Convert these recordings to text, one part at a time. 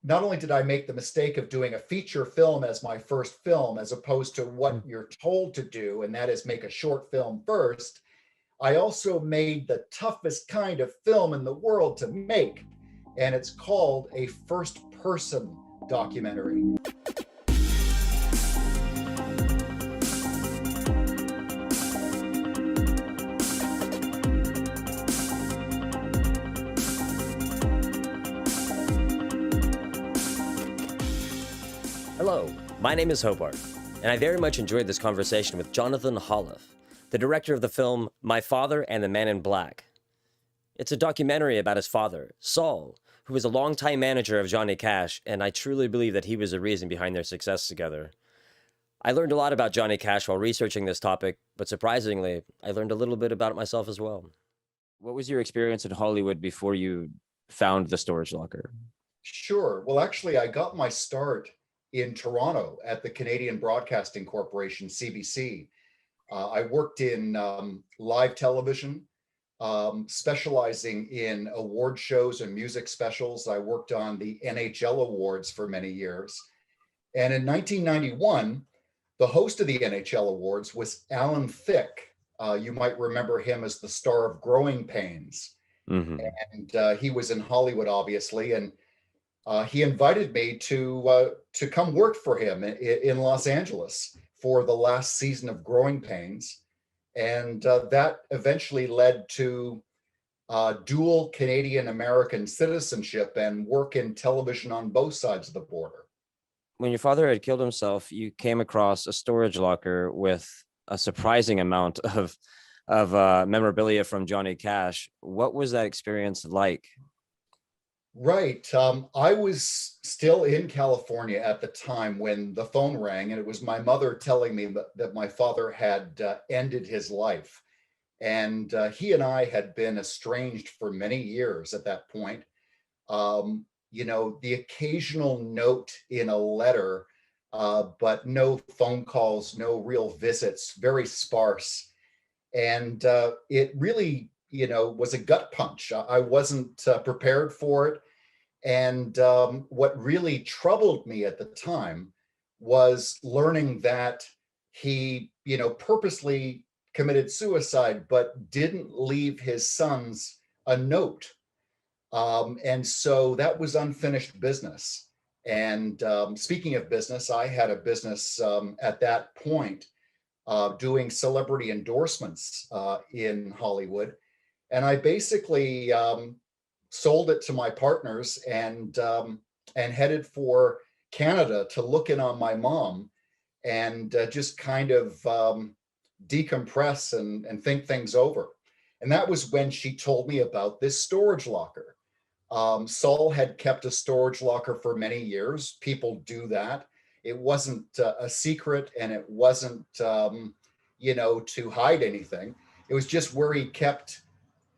not only did I make the mistake of doing a feature film as my first film, as opposed to what Mm. you're told to do, and that is make a short film first, I also made the toughest kind of film in the world to make, and it's called a first person documentary. Hello, my name is Hobart, and I very much enjoyed this conversation with Jonathan Holiff, the director of the film My Father and the Man in Black. It's a documentary about his father, Saul, who was a longtime manager of Johnny Cash, and I truly believe that he was the reason behind their success together. I learned a lot about Johnny Cash while researching this topic, but surprisingly, I learned a little bit about it myself as well. What was your experience in Hollywood before you found the storage locker? Sure. Well, actually, I got my start in Toronto at the Canadian Broadcasting Corporation, CBC. I worked in live television, specializing in award shows and music specials. I worked on the NHL awards for many years. And in 1991, the host of the NHL awards was Alan Thicke. You might remember him as the star of Growing Pains. Mm-hmm. And he was in Hollywood, obviously. And he invited me to come work for him in Los Angeles for the last season of Growing Pains, and that eventually led to dual Canadian American citizenship and work in television on both sides of the border. When your father had killed himself, you came across a storage locker with a surprising amount of memorabilia from Johnny Cash. What was that experience like? Right. I was still in California at the time when the phone rang, and it was my mother telling me that my father had ended his life. And he and I had been estranged for many years at that point. The occasional note in a letter, but no phone calls, no real visits, very sparse. And it really, was a gut punch. I wasn't prepared for it. And what really troubled me at the time was learning that he, purposely committed suicide, but didn't leave his sons a note. And so that was unfinished business. And speaking of business, I had a business at that point doing celebrity endorsements in Hollywood. And I basically sold it to my partners and headed for Canada to look in on my mom and just kind of decompress and think things over. And that was when she told me about this storage locker. Saul had kept a storage locker for many years. People do that. It wasn't a secret, and it wasn't, to hide anything. It was just where he kept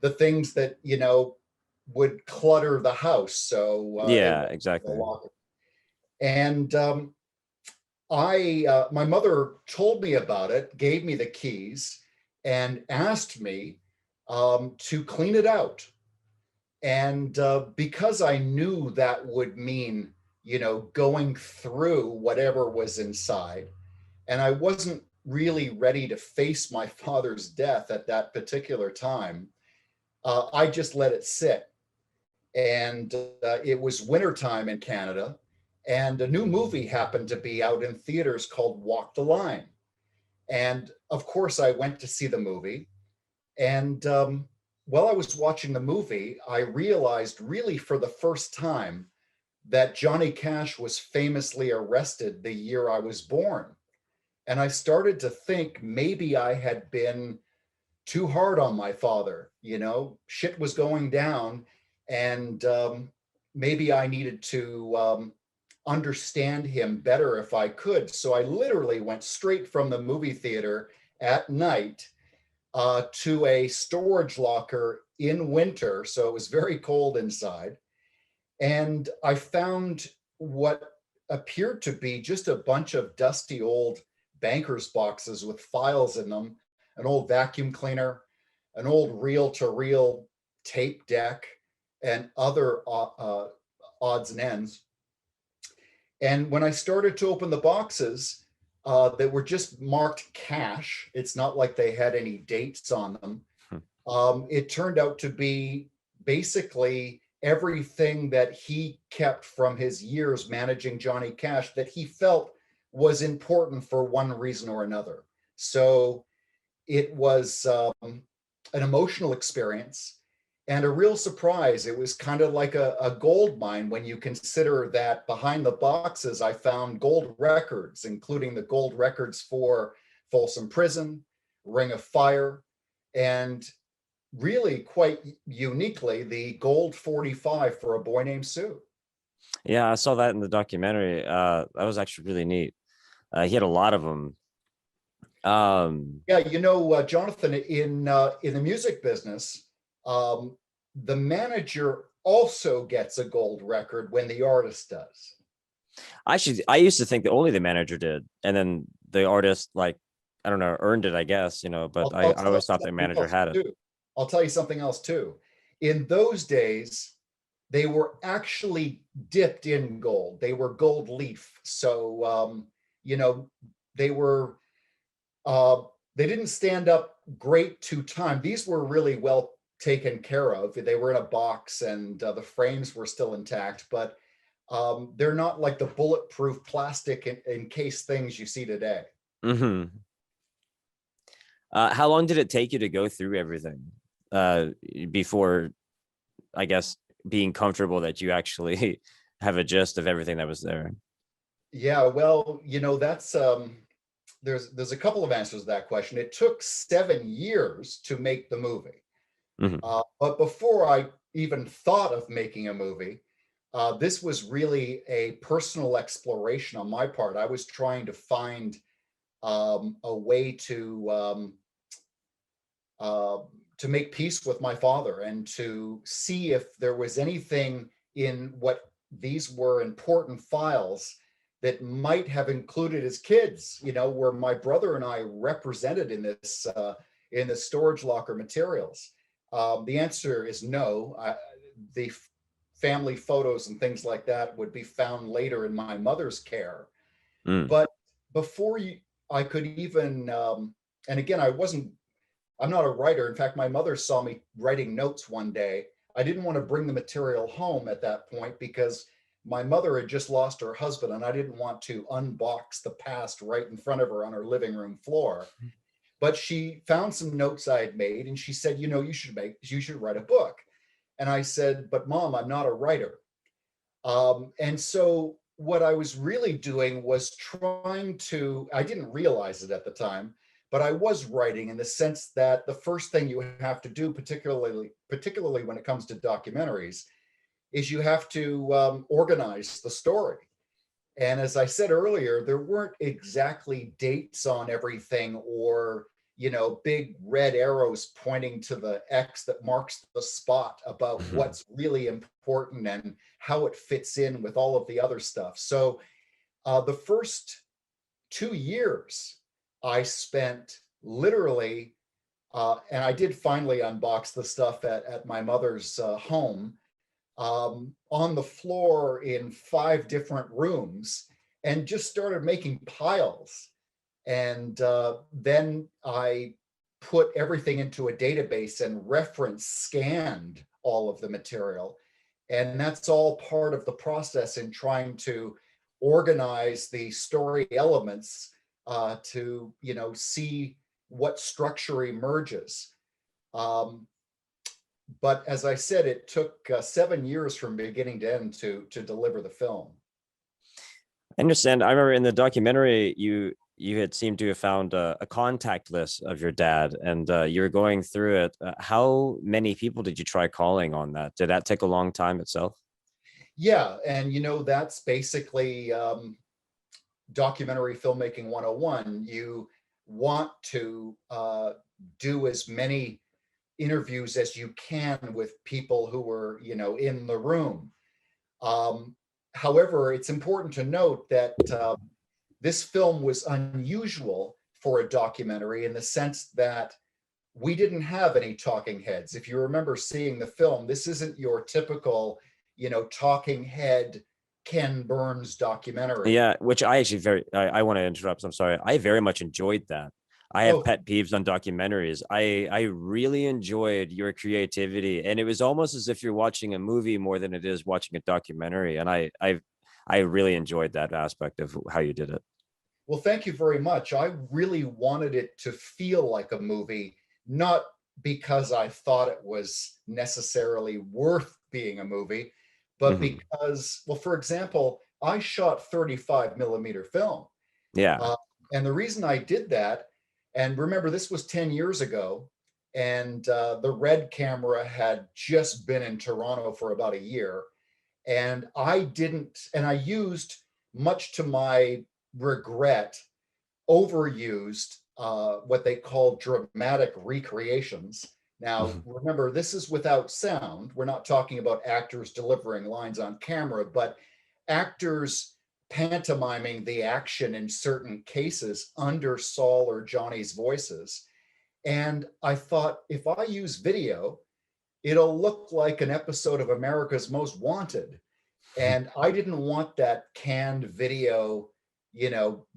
the things that, would clutter the house. So it Yeah, was a exactly. locker. And my mother told me about it, gave me the keys, and asked me to clean it out. And because I knew that would mean, going through whatever was inside, and I wasn't really ready to face my father's death at that particular time, I just let it sit. And it was wintertime in Canada, and a new movie happened to be out in theaters called Walk the Line. And of course, I went to see the movie. And while I was watching the movie, I realized really for the first time that Johnny Cash was famously arrested the year I was born. And I started to think maybe I had been too hard on my father. Shit was going down, and maybe I needed to understand him better if I could. So I literally went straight from the movie theater at night to a storage locker in winter. So it was very cold inside. And I found what appeared to be just a bunch of dusty old banker's boxes with files in them, an old vacuum cleaner, an old reel to reel tape deck, and other odds and ends. And when I started to open the boxes that were just marked cash, it's not like they had any dates on them. Hmm. It turned out to be basically everything that he kept from his years managing Johnny Cash that he felt was important for one reason or another. So it was an emotional experience and a real surprise. It was kind of like a gold mine when you consider that behind the boxes, I found gold records, including the gold records for Folsom Prison, Ring of Fire, and really quite uniquely, the gold 45 for A Boy Named Sue. Yeah, I saw that in the documentary. That was actually really neat. He had a lot of them. Yeah, Jonathan, in the music business, um, the manager also gets a gold record when the artist does. I used to think that only the manager did, and then the artist, like, I don't know, earned it, I guess, but I'll, I, I'll I tell always you thought the something manager else had it. too. I'll tell you something else too. In those days, they were actually dipped in gold. They were gold leaf. So, you know, they were Uh, they didn't stand up great to time. These were really well taken care of. They were in a box and the frames were still intact, but they're not like the bulletproof plastic encased things you see today. Hmm. How long did it take you to go through everything uh, before, I guess, being comfortable that you actually have a gist of everything that was there? Yeah, well, that's there's a couple of answers to that question. It took 7 years to make the movie. Hmm. But before I even thought of making a movie, this was really a personal exploration on my part. I was trying to find a way uh, to make peace with my father and to see if there was anything in what these were important files that might have included his kids. Were my brother and I represented in the storage locker materials? The answer is no. The family photos and things like that would be found later in my mother's care. Mm. But before I could even, and again, I'm not a writer. In fact, my mother saw me writing notes one day. I didn't want to bring the material home at that point because my mother had just lost her husband and I didn't want to unbox the past right in front of her on her living room floor. But she found some notes I had made and she said, you should write a book. And I said, but Mom, I'm not a writer. And so what I was really doing was I didn't realize it at the time, but I was writing in the sense that the first thing you have to do, particularly when it comes to documentaries, is you have to organize the story. And as I said earlier, there weren't exactly dates on everything or, big red arrows pointing to the X that marks the spot about Mhm. what's really important and how it fits in with all of the other stuff. So the first 2 years I spent literally, and I did finally unbox the stuff at my mother's home, on the floor in 5 different rooms and just started making piles. And then I put everything into a database and reference scanned all of the material. And that's all part of the process in trying to organize the story elements to, see what structure emerges. Um, but as I said, it took 7 years from beginning to end to deliver the film. I understand. I remember in the documentary, you had seemed to have found a contact list of your dad, and you were going through it. How many people did you try calling on that? Did that take a long time itself? Yeah, and that's basically documentary filmmaking 101. You want to do as many interviews as you can with people who were, in the room. Um, However, it's important to note that this film was unusual for a documentary in the sense that we didn't have any talking heads. If you remember seeing the film, this isn't your typical, talking head Ken Burns documentary. Yeah, which I actually I want to interrupt. I'm sorry. I very much enjoyed that. I have Oh, pet peeves on documentaries. I really enjoyed your creativity, and it was almost as if you're watching a movie more than it is watching a documentary. And I really enjoyed that aspect of how you did it. well, thank you very much. I really wanted it to feel like a movie, not because I thought it was necessarily worth being a movie, but Hmm. because, well, for example, I shot 35 millimeter film. Yeah. Uh, and the reason I did that, and remember, this was 10 years ago, and the Red camera had just been in Toronto for about a year. And I used, much to my regret, overused what they call dramatic recreations. Now, Mhm. remember, this is without sound. We're not talking about actors delivering lines on camera, but actors pantomiming the action in certain cases under Saul or Johnny's voices. And I thought, if I use video, it'll look like an episode of America's Most Wanted. And I didn't want that canned video,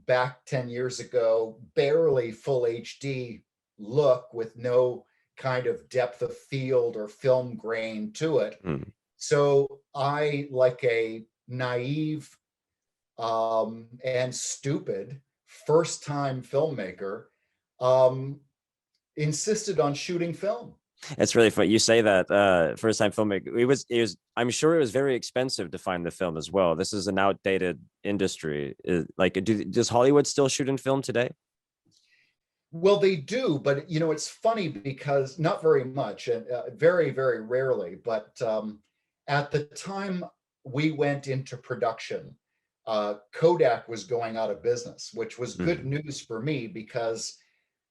back 10 years ago, barely full HD look with no kind of depth of field or film grain to it. Mm. So I, like a naive and stupid first time filmmaker, um, insisted on shooting film. It's really funny you say that. First time filmmaker. It was. I'm sure it was very expensive to find the film as well. This is an outdated industry. Like, does Hollywood still shoot in film today? Well, they do, but it's funny because not very much, and very, very rarely. But at the time we went into production, Kodak was going out of business, which was good Mhm. news for me because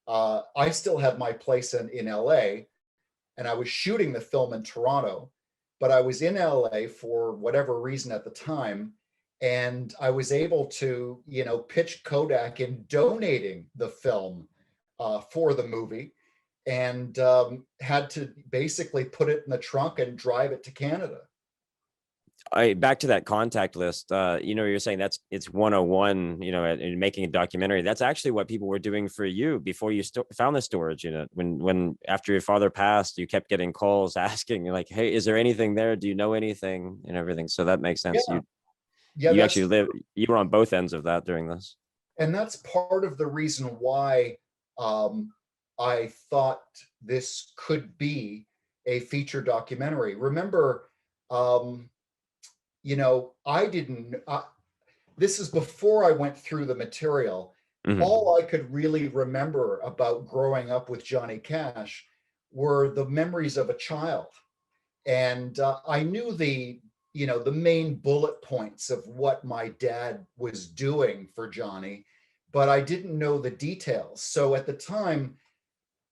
I still had my place in LA, and I was shooting the film in Toronto, but I was in LA for whatever reason at the time. And I was able to, pitch Kodak in donating the film for the movie, and had to basically put it in the trunk and drive it to Canada. I back to that contact list. You're saying it's 101. In making a documentary. That's actually what people were doing for you before you found the storage unit. When after your father passed, you kept getting calls asking like, "Hey, is there anything there? Do you know anything?" and everything. So that makes sense. Yeah, yeah, You that's actually live. You were on both ends of that during this. and that's part of the reason why um, I thought this could be a feature documentary. Remember, um, I didn't. This is before I went through the material. Hmm. All I could really remember about growing up with Johnny Cash were the memories of a child, and I knew the main bullet points of what my dad was doing for Johnny, but I didn't know the details. So at the time,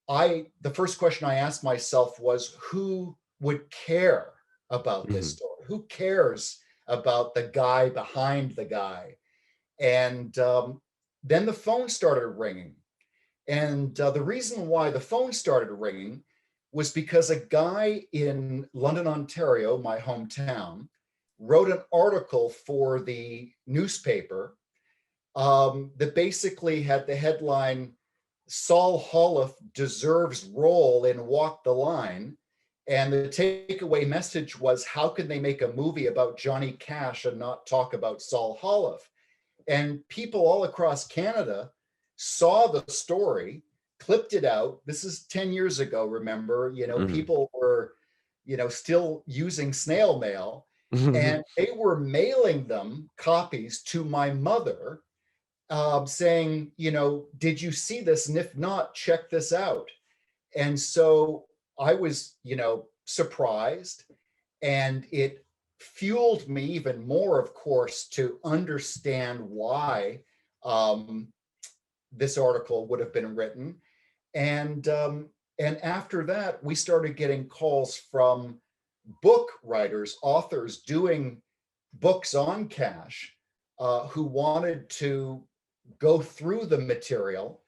the first question I asked myself was, who would care about this Hmm. story? Who cares about the guy behind the guy? And then the phone started ringing. And the reason why the phone started ringing was because a guy in London, Ontario, my hometown, wrote an article for the newspaper that basically had the headline, Saul Holiff deserves role in Walk the Line. And the takeaway message was, how can they make a movie about Johnny Cash and not talk about Saul Holiff? And people all across Canada saw the story, clipped it out. This is 10 years ago, remember, Hmm. people were, still using snail mail, Hmm. and they were mailing them copies to my mother, saying, did you see this? And if not, check this out. And so I was, surprised, and it fueled me even more, of course, to understand why um, this article would have been written. And after that, we started getting calls from book writers, authors doing books on Cash, who wanted to go through the material.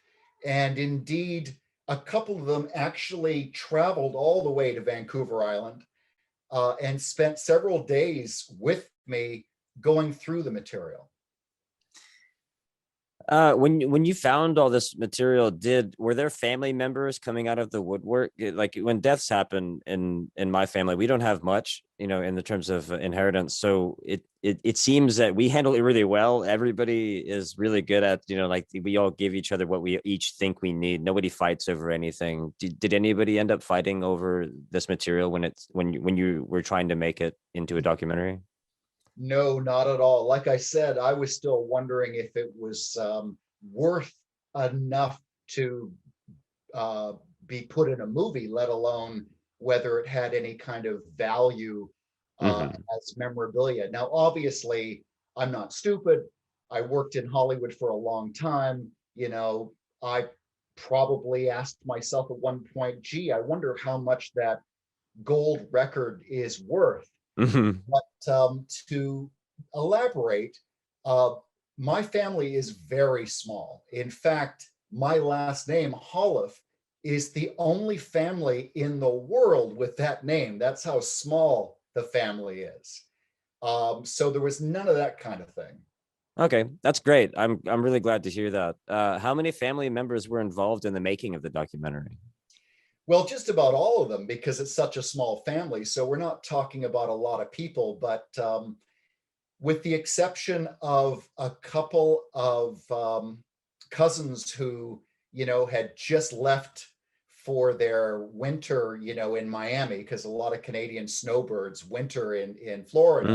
And indeed, a couple of them actually traveled all the way to Vancouver Island, and spent several days with me, going through the material. When you found all this material, were there family members coming out of the woodwork? Like when deaths happen in my family, we don't have much, in the terms of inheritance. So it seems that we handle it really well. Everybody is really good at, like we all give each other what we each think we need. Nobody fights over anything. Did anybody end up fighting over this material when you were trying to make it into a documentary? No, not at all. Like I said, I was still wondering if it was worth enough to uh, be put in a movie, let alone whether it had any kind of value Hmm. as memorabilia. Now, obviously, I'm not stupid. I worked in Hollywood for a long time. I probably asked myself at one point, gee, I wonder how much that gold record is worth. Hmm. But to elaborate, uh, my family is very small. In fact, my last name, Holiff, is the only family in the world with that name. That's how small the family is. So there was none of that kind of thing. Okay, that's great. I'm really glad to hear that. How many family members were involved in the making of the documentary? Well, just about all of them because it's such a small family. So we're not talking about a lot of people, but with the exception of a couple of cousins who, had just left for their winter, in Miami, because a lot of Canadian snowbirds winter in Florida.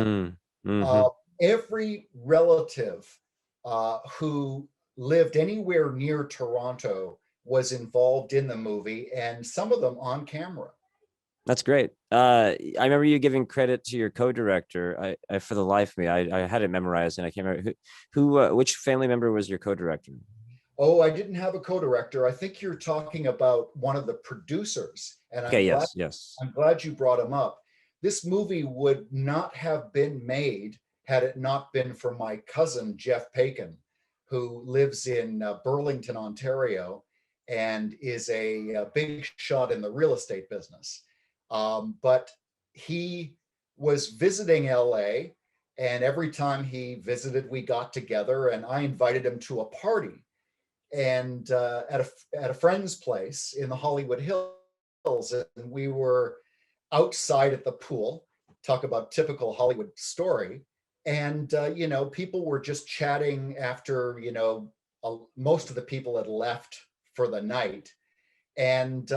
Mm, Uh, hmm. every relative who lived anywhere near Toronto was involved in the movie, and some of them on camera. That's great. I remember you giving credit to your co-director. I for the life of me, I had it memorized, and I can't remember which family member was your co-director. Oh, I didn't have a co-director. I think you're talking about one of the producers, and Okay, I'm glad yes, yes. I'm glad you brought him up. This movie would not have been made had it not been for my cousin Jeff Paikin, who lives in Burlington, Ontario, and is a big shot in the real estate business. But he was visiting LA, and every time he visited, we got together, and I invited him to a party and at a friend's place in the Hollywood Hills, and we were outside at the pool. Talk about typical Hollywood story, and people were just chatting after most of the people had left for the night, and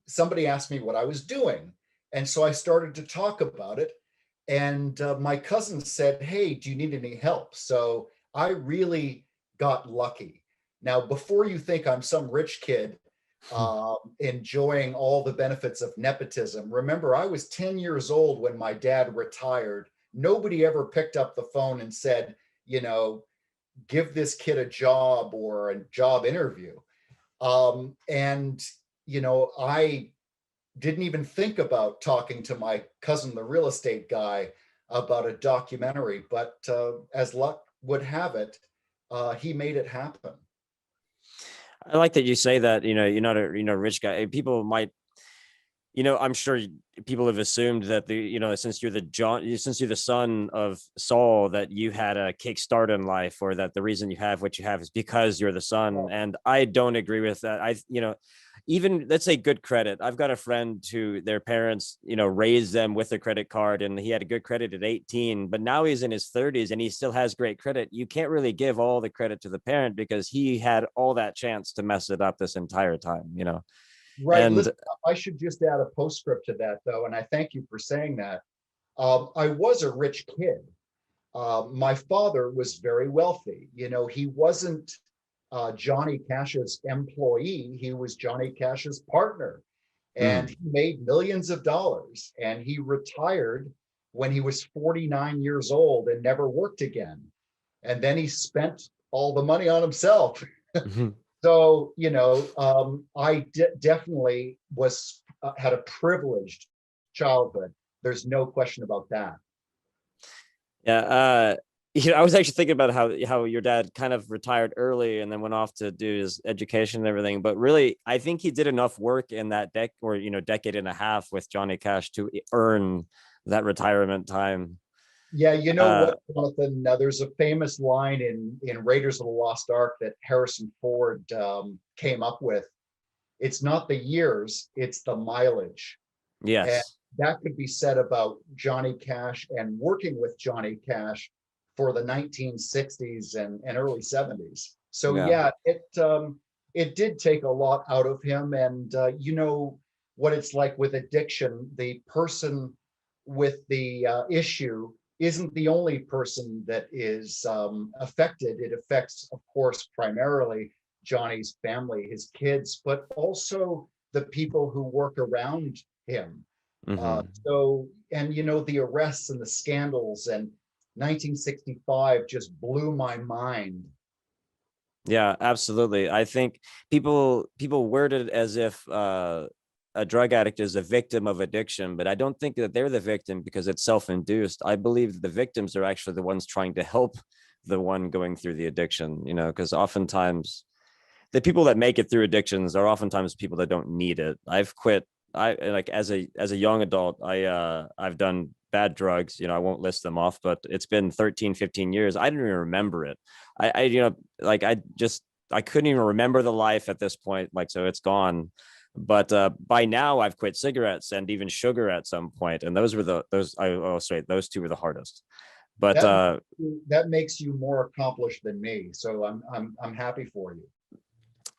somebody asked me what I was doing, and so I started to talk about it, and my cousin said, "Hey, do you need any help?" So I really got lucky. Now, before you think I'm some rich kid enjoying all the benefits of nepotism, remember I was 10 years old when my dad retired. Nobody ever picked up the phone and said, you know, give this kid a job or a job interview. And I didn't even think about talking to my cousin, the real estate guy, about a documentary. But as luck would have it, he made it happen. I like that you say that. You're not a rich guy. People might, I'm sure people have assumed that since you're the son of Saul, that you had a kickstart in life, or that the reason you have what you have is because you're the son. And I don't agree with that. Even let's say good credit. I've got a friend who their parents, raised them with a credit card, and he had a good credit at 18, but now he's in his 30s and he still has great credit. You can't really give all the credit to the parent because he had all that chance to mess it up this entire time. Right. And Listen, I should just add a postscript to that, though, and I thank you for saying that. I was a rich kid. My father was very wealthy. He wasn't Johnny Cash's employee, he was Johnny Cash's partner. And mm, he made millions of dollars. And he retired when he was 49 years old and never worked again. And then he spent all the money on himself. So, I definitely had a privileged childhood. There's no question about that. yeah, I was actually thinking about how your dad kind of retired early and then went off to do his education and everything. But really, I think he did enough work in that decade and a half with Johnny Cash to earn that retirement time. Yeah, you know Uh, what, Jonathan? There's a famous line in Raiders of the Lost Ark that Harrison Ford came up with. It's not the years, it's the mileage. And yes. that could be said about Johnny Cash and working with Johnny Cash for the 1960s and early 70s. So Yeah. yeah, it did take a lot out of him. And you know what it's like with addiction. The person with the issue isn't the only person that is affected. It affects, of course, primarily Johnny's family, his kids, but also the people who work around him. Hmm. And you know, the arrests and the scandals and 1965 just blew my mind. Yeah, absolutely. I think people word it as if a drug addict is a victim of addiction, but I don't think that they're the victim because it's self-induced. I believe the victims are actually the ones trying to help the one going through the addiction, because oftentimes the people that make it through addictions are oftentimes people that don't need it. I've quit. I like as a young adult, I've done bad drugs. I won't list them off, but it's been 13, 15 years. I didn't even remember it. Like I couldn't even remember the life at this point. Like, so it's gone. But by now I've quit cigarettes and even sugar at some point. And those were those two were the hardest. But That that makes you more accomplished than me. So I'm happy for you.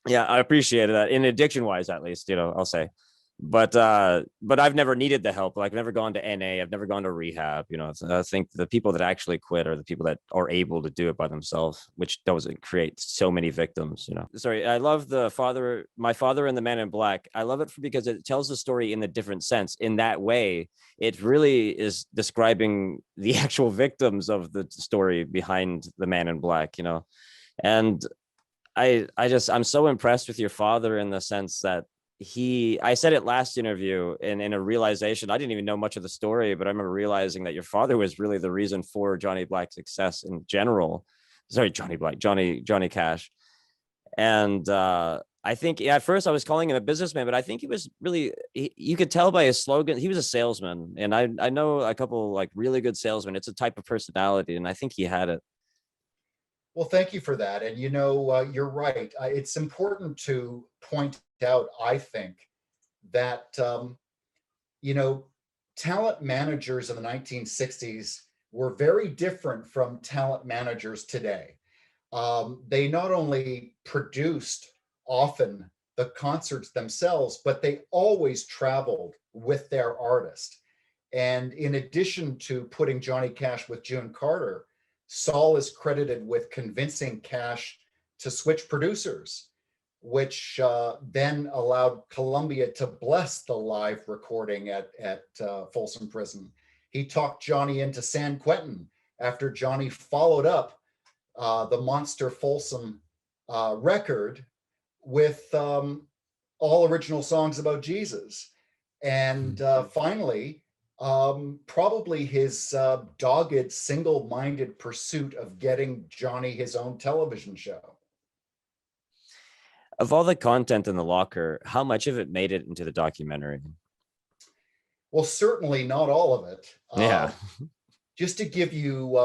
yeah, I appreciated that in addiction wise, at least, I'll say. But I've never needed the help. Like, I've never gone to NA. I've never gone to rehab. So I think the people that actually quit are the people that are able to do it by themselves, which doesn't create so many victims. Sorry, I love My Father and the Man in Black. I love it because it tells the story in a different sense. In that way, it really is describing the actual victims of the story behind the Man in Black. And I'm so impressed with your father in the sense that I said it last interview in a realization. I didn't even know much of the story, but I remember realizing that your father was really the reason for Johnny Black's success in general. Sorry, Johnny Cash. And I think at first I was calling him a businessman, but I think he was really, you could tell by his slogan, he was a salesman. And I know a couple like really good salesmen. It's a type of personality. And I think he had it. Well, thank you for that. And you know, you're right. It's important to point out, I think, that you know, talent managers in the 1960s were very different from talent managers today. They not only produced often the concerts themselves, but they always traveled with their artist. And in addition to putting Johnny Cash with June Carter, Saul is credited with convincing Cash to switch producers, which then allowed Columbia to bless the live recording at Folsom Prison. He talked Johnny into San Quentin after Johnny followed up the Monster Folsom record with all original songs about Jesus. And finally, probably his dogged, single minded pursuit of getting Johnny his own television show. Of all the content in the locker, how much of it made it into the documentary? Well, certainly not all of it. Yeah. Just to give you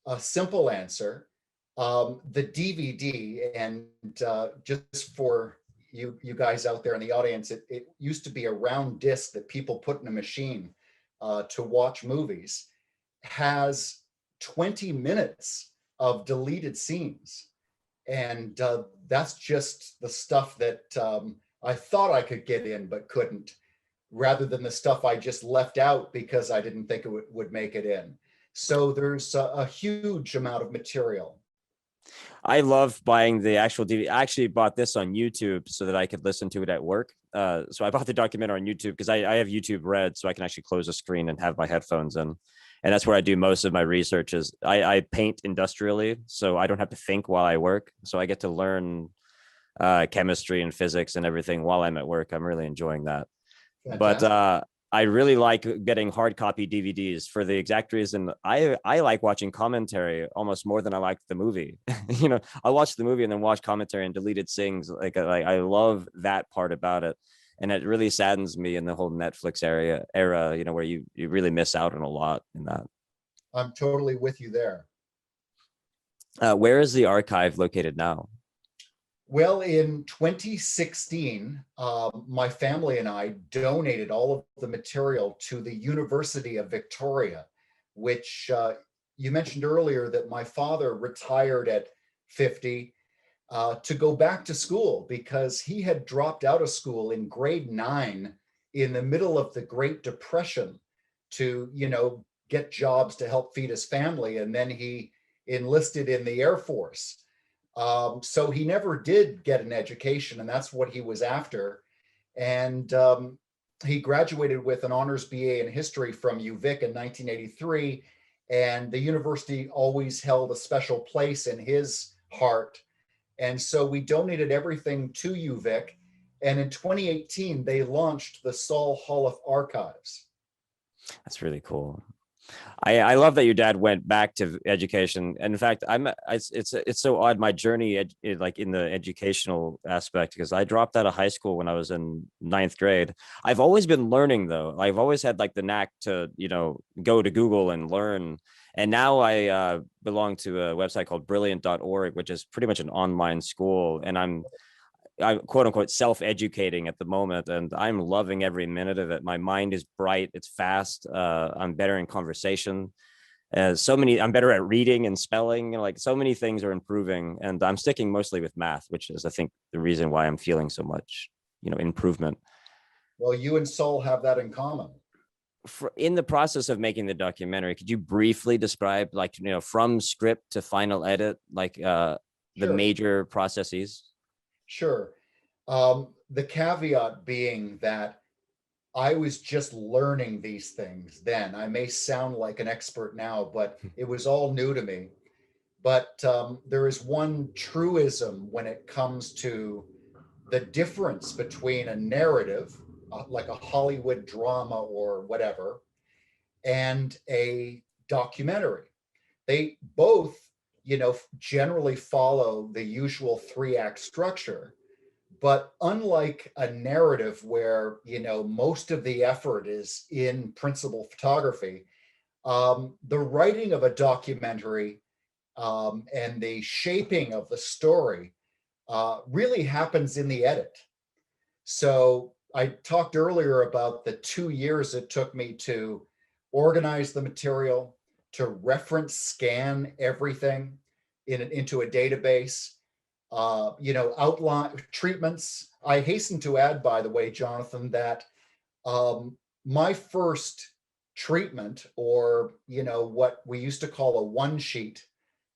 a simple answer, the DVD, and just for you guys out there in the audience, it used to be a round disc that people put in a machine to watch movies, has 20 minutes of deleted scenes. And that's just the stuff that I thought I could get in but couldn't, rather than the stuff I just left out because I didn't think it would make it in. So there's a huge amount of material. I love buying the actual DVD. I actually bought this on YouTube so that I could listen to it at work. So I bought the documentary on YouTube because I have YouTube Red, so I can actually close the screen and have my headphones in. And that's where I do most of my research. Is I paint industrially, so I don't have to think while I work. So I get to learn chemistry and physics and everything while I'm at work. I'm really enjoying that. But Fantastic. I really like getting hard copy DVDs for the exact reason I like watching commentary almost more than I like the movie. I watch the movie and then watch commentary and deleted scenes. Like I love that part about it. And it really saddens me in the whole Netflix era, where you really miss out on a lot in that. I'm totally with you there. Where is the archive located now? Well, in 2016, my family and I donated all of the material to the University of Victoria, which you mentioned earlier that my father retired at 50 to go back to school because he had dropped out of school in grade 9 in the middle of the Great Depression to, get jobs to help feed his family. And then he enlisted in the Air Force. So he never did get an education, and that's what he was after. And he graduated with an honors BA in history from UVic in 1983. And the university always held a special place in his heart. And so we donated everything to UVic. And in 2018, they launched the Saul Holiff Archives. That's really cool. I love that your dad went back to education. And in fact, it's so odd, my journey like in the educational aspect, because I dropped out of high school when I was in 9th grade. I've always been learning though. I've always had like the knack to, go to Google and learn. And now I belong to a website called brilliant.org, which is pretty much an online school. And I'm quote unquote self-educating at the moment, and I'm loving every minute of it. My mind is bright, it's fast. I'm better in conversation. I'm better at reading and spelling. Like so many things are improving, and I'm sticking mostly with math, which is, I think, the reason why I'm feeling so much, improvement. Well, you and Saul have that in common. In the process of making the documentary, could you briefly describe, like, from script to final edit, like the major processes? Sure. The caveat being that I was just learning these things then. I may sound like an expert now, but it was all new to me. But there is one truism when it comes to the difference between a narrative, like a Hollywood drama or whatever, and a documentary. They both, generally follow the usual 3-act structure. But unlike a narrative where, most of the effort is in principal photography, the writing of a documentary and the shaping of the story really happens in the edit. So I talked earlier about the 2 years it took me to organize the material, to reference scan everything into a database, outline treatments. I hasten to add, by the way, Jonathan, that my first treatment, or, what we used to call a one sheet,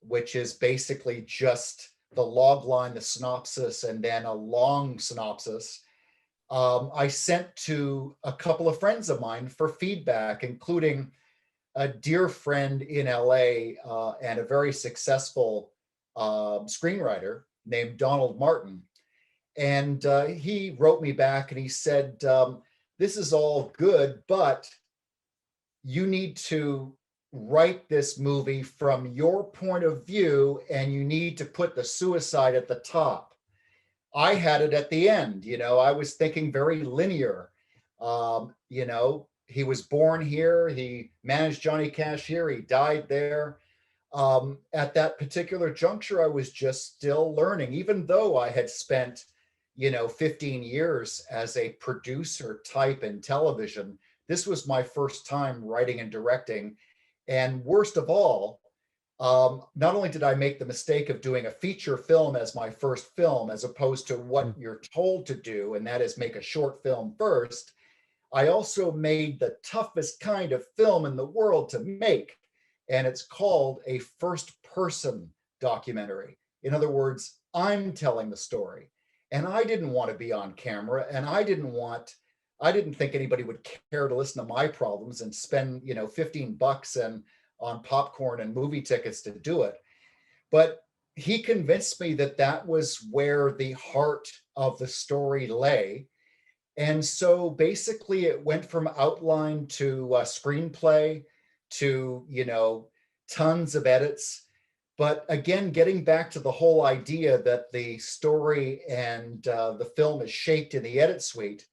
which is basically just the log line, the synopsis, and then a long synopsis, I sent to a couple of friends of mine for feedback, including a dear friend in LA and a very successful screenwriter named Donald Martin. And he wrote me back and he said, this is all good, but you need to write this movie from your point of view, and you need to put the suicide at the top. I had it at the end. I was thinking very linear. He was born here, he managed Johnny Cash here, he died there. At that particular juncture, I was just still learning, even though I had spent, 15 years as a producer type in television. This was my first time writing and directing. And worst of all, not only did I make the mistake of doing a feature film as my first film, as opposed to what you're told to do, and that is make a short film first, I also made the toughest kind of film in the world to make. And it's called a first person documentary. In other words, I'm telling the story. And I didn't want to be on camera, and I didn't think anybody would care to listen to my problems and spend, 15 bucks and on popcorn and movie tickets to do it. But he convinced me that that was where the heart of the story lay. And so basically it went from outline to screenplay to, tons of edits. But again, getting back to the whole idea that the story and the film is shaped in the edit suite,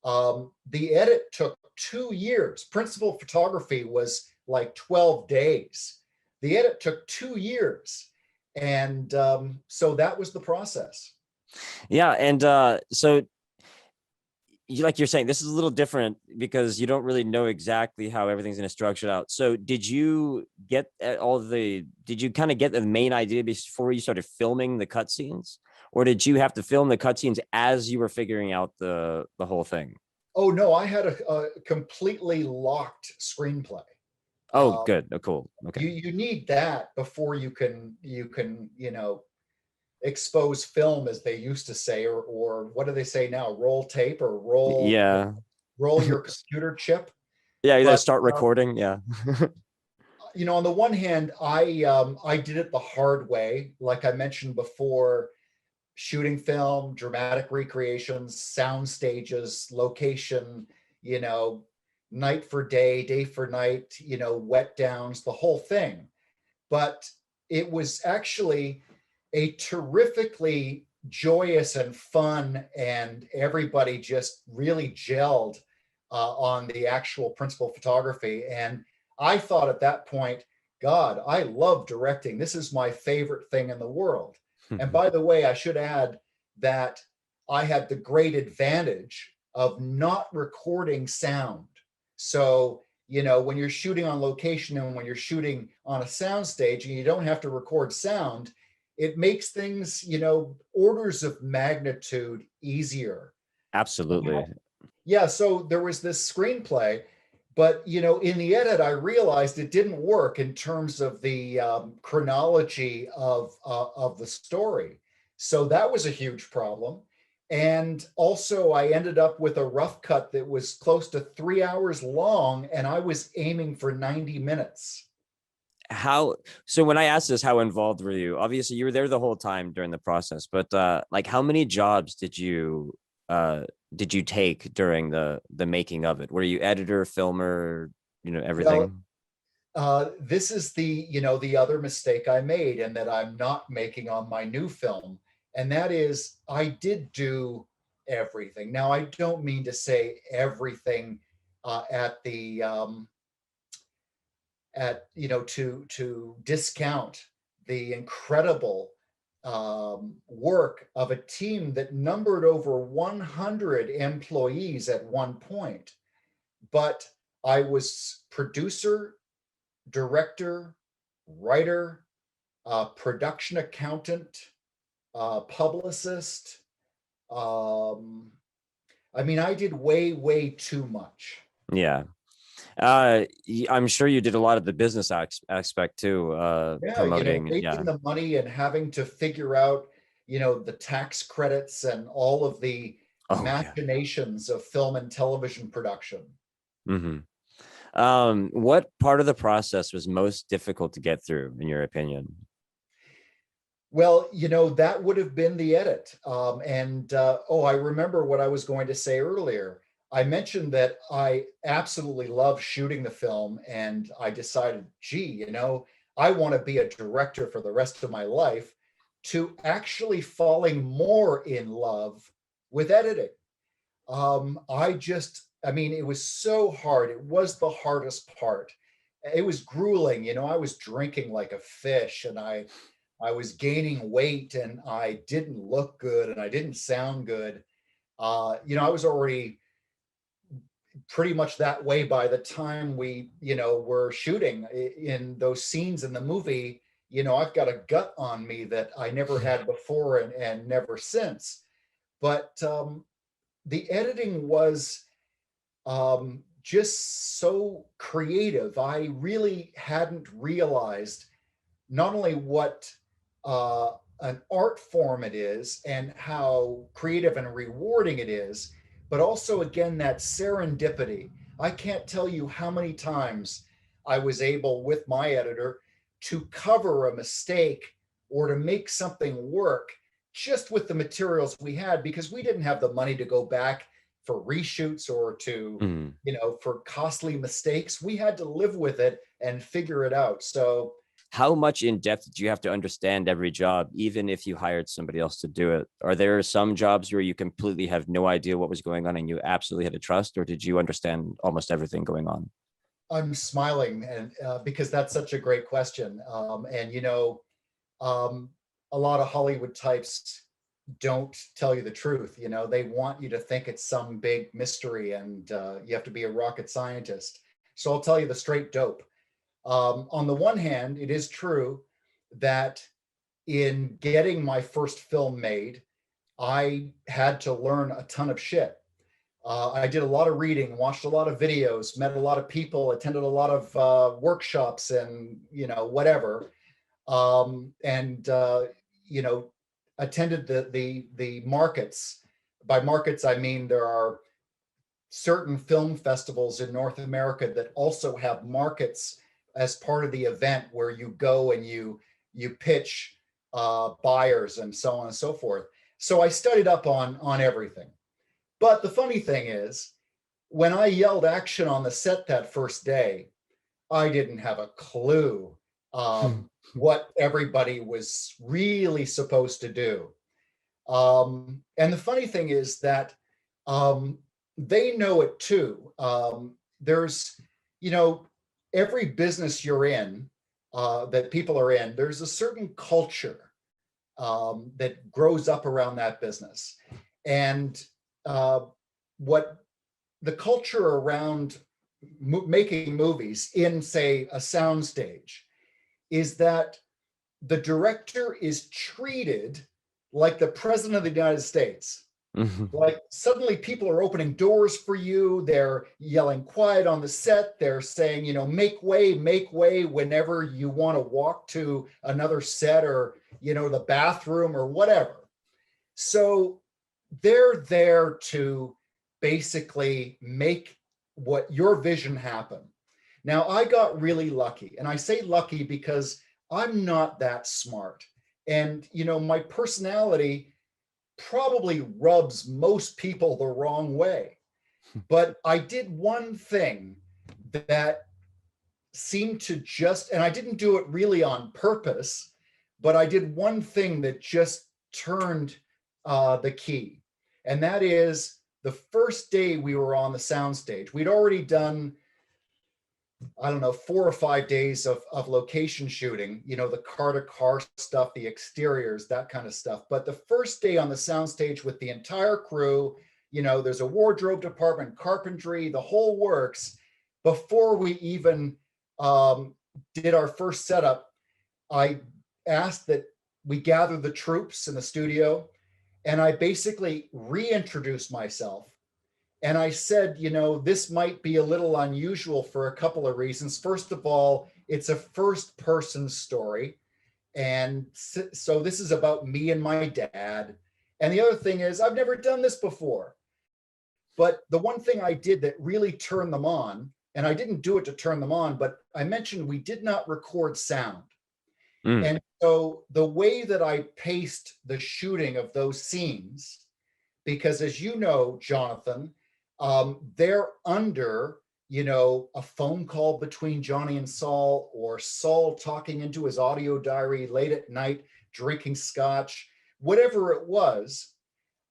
the edit took 2 years. Principal photography was like 12 days. The edit took 2 years. And so that was the process. Yeah, and so like you're saying, this is a little different because you don't really know exactly how everything's going to structure out. So did you get did you kind of get the main idea before you started filming the cutscenes, or did you have to film the cutscenes as you were figuring out the whole thing? Oh no, I had a completely locked screenplay. Oh, Uh, good. Oh, cool. Okay. you need that before expose film, as they used to say, or what do they say now? Roll tape or Yeah. roll your computer chip. Yeah, you gotta But start recording. Yeah. on the one hand, I did it the hard way, like I mentioned before, shooting film, dramatic recreations, sound stages, location, you know, night for day, day for night, wet downs, the whole thing. But it was actually a terrifically joyous and fun, and everybody just really gelled on the actual principal photography. And I thought at that point, God, I love directing. This is my favorite thing in the world. And by the way, I should add that I had the great advantage of not recording sound. So, when you're shooting on location and when you're shooting on a sound stage and you don't have to record sound, it makes things, orders of magnitude easier. Absolutely. Yeah, so there was this screenplay, but in the edit, I realized it didn't work in terms of the chronology of the story. So that was a huge problem. And also, I ended up with a rough cut that was close to 3 hours long, and I was aiming for 90 minutes. So when I asked this, how involved were you? Obviously, you were there the whole time during the process, but like how many jobs uh did you take during the making of it? Were you editor, filmer, Well, everything? this is the other mistake I made, and that I'm not making on my new film, and that is I did do everything. Now, I don't mean to say everything at the at to discount the incredible work of a team that numbered over 100 employees at one point. But I was producer, director, writer, production accountant, publicist. Um, I mean, I did way, way too much. Yeah. I'm sure you did a lot of the business aspect too, Yeah, promoting. raising Yeah. the money and having to figure out, the tax credits and all of the Oh yeah. machinations of film and television production. Hmm. What part of the process was most difficult to get through, in your opinion? Well, that would have been the edit. I remember what I was going to say earlier. I mentioned that I absolutely love shooting the film, and I decided, gee, I want to be a director for the rest of my life, to actually falling more in love with editing. I mean, it was so hard. It was the hardest part. It was grueling. I was drinking like a fish, and I was gaining weight, and I didn't look good, and I didn't sound good. I was already pretty much that way by the time we, were shooting in those scenes in the movie. I've got a gut on me that I never had before, and never since. But the editing was just so creative. I really hadn't realized not only what uh, an art form it is and how creative and rewarding it is, but also, again, that serendipity. I can't tell you how many times I was able, with my editor, to cover a mistake or to make something work just with the materials we had, because we didn't have the money to go back for reshoots or to, Mhm. for costly mistakes. We had to live with it and figure it out. So How much in depth did you have to understand every job, even if you hired somebody else to do it? Are there some jobs where you completely have no idea what was going on and you absolutely had to trust, or did you understand almost everything going on? I'm smiling, and because that's such a great question. Um, a lot of Hollywood types don't tell you the truth. They want you to think it's some big mystery, and you have to be a rocket scientist. So I'll tell you the straight dope. On the one hand, it is true that in getting my first film made, I had to learn a ton of shit. I did a lot of reading, watched a lot of videos, met a lot of people, attended a lot of workshops, and whatever, and you know, attended the markets. By markets, I mean there are certain film festivals in North America that also have markets as part of the event, where you go and you pitch buyers and so on and so forth. So I studied up on everything. But the funny thing is, when I yelled action on the set that first day, I didn't have a clue what everybody was really supposed to do. And the funny thing is that um, they know it too. There's, you know, every business you're in, that people are in, there's a certain culture that grows up around that business. And uh, what the culture around making movies in, say, a soundstage, is that the director is treated like the president of the United States. Like suddenly people are opening doors for you. They're yelling quiet on the set. They're saying, make way whenever you want to walk to another set, or, the bathroom or whatever. So they're there to basically make what your vision happen. Now, I got really lucky, and I say lucky because I'm not that smart. And, my personality probably rubs most people the wrong way. But I did one thing that seemed to just, and I didn't do it really on purpose, but I did one thing that just turned the key. And that is, the first day we were on the soundstage, we'd already done, I don't know, 4 or 5 days of location shooting, the car to car stuff, the exteriors, that kind of stuff. But the first day on the soundstage with the entire crew, there's a wardrobe department, carpentry, the whole works. Before we even did our first setup, I asked that we gather the troops in the studio, and I basically reintroduced myself. And I said, this might be a little unusual for a couple of reasons. First of all, it's a first person story. And so this is about me and my dad. And the other thing is, I've never done this before. But the one thing I did that really turned them on, and I didn't do it to turn them on, but I mentioned we did not record sound. And so the way that I paced the shooting of those scenes, because as you know, Jonathan, they're under, a phone call between Johnny and Saul, or Saul talking into his audio diary late at night, drinking scotch, whatever it was.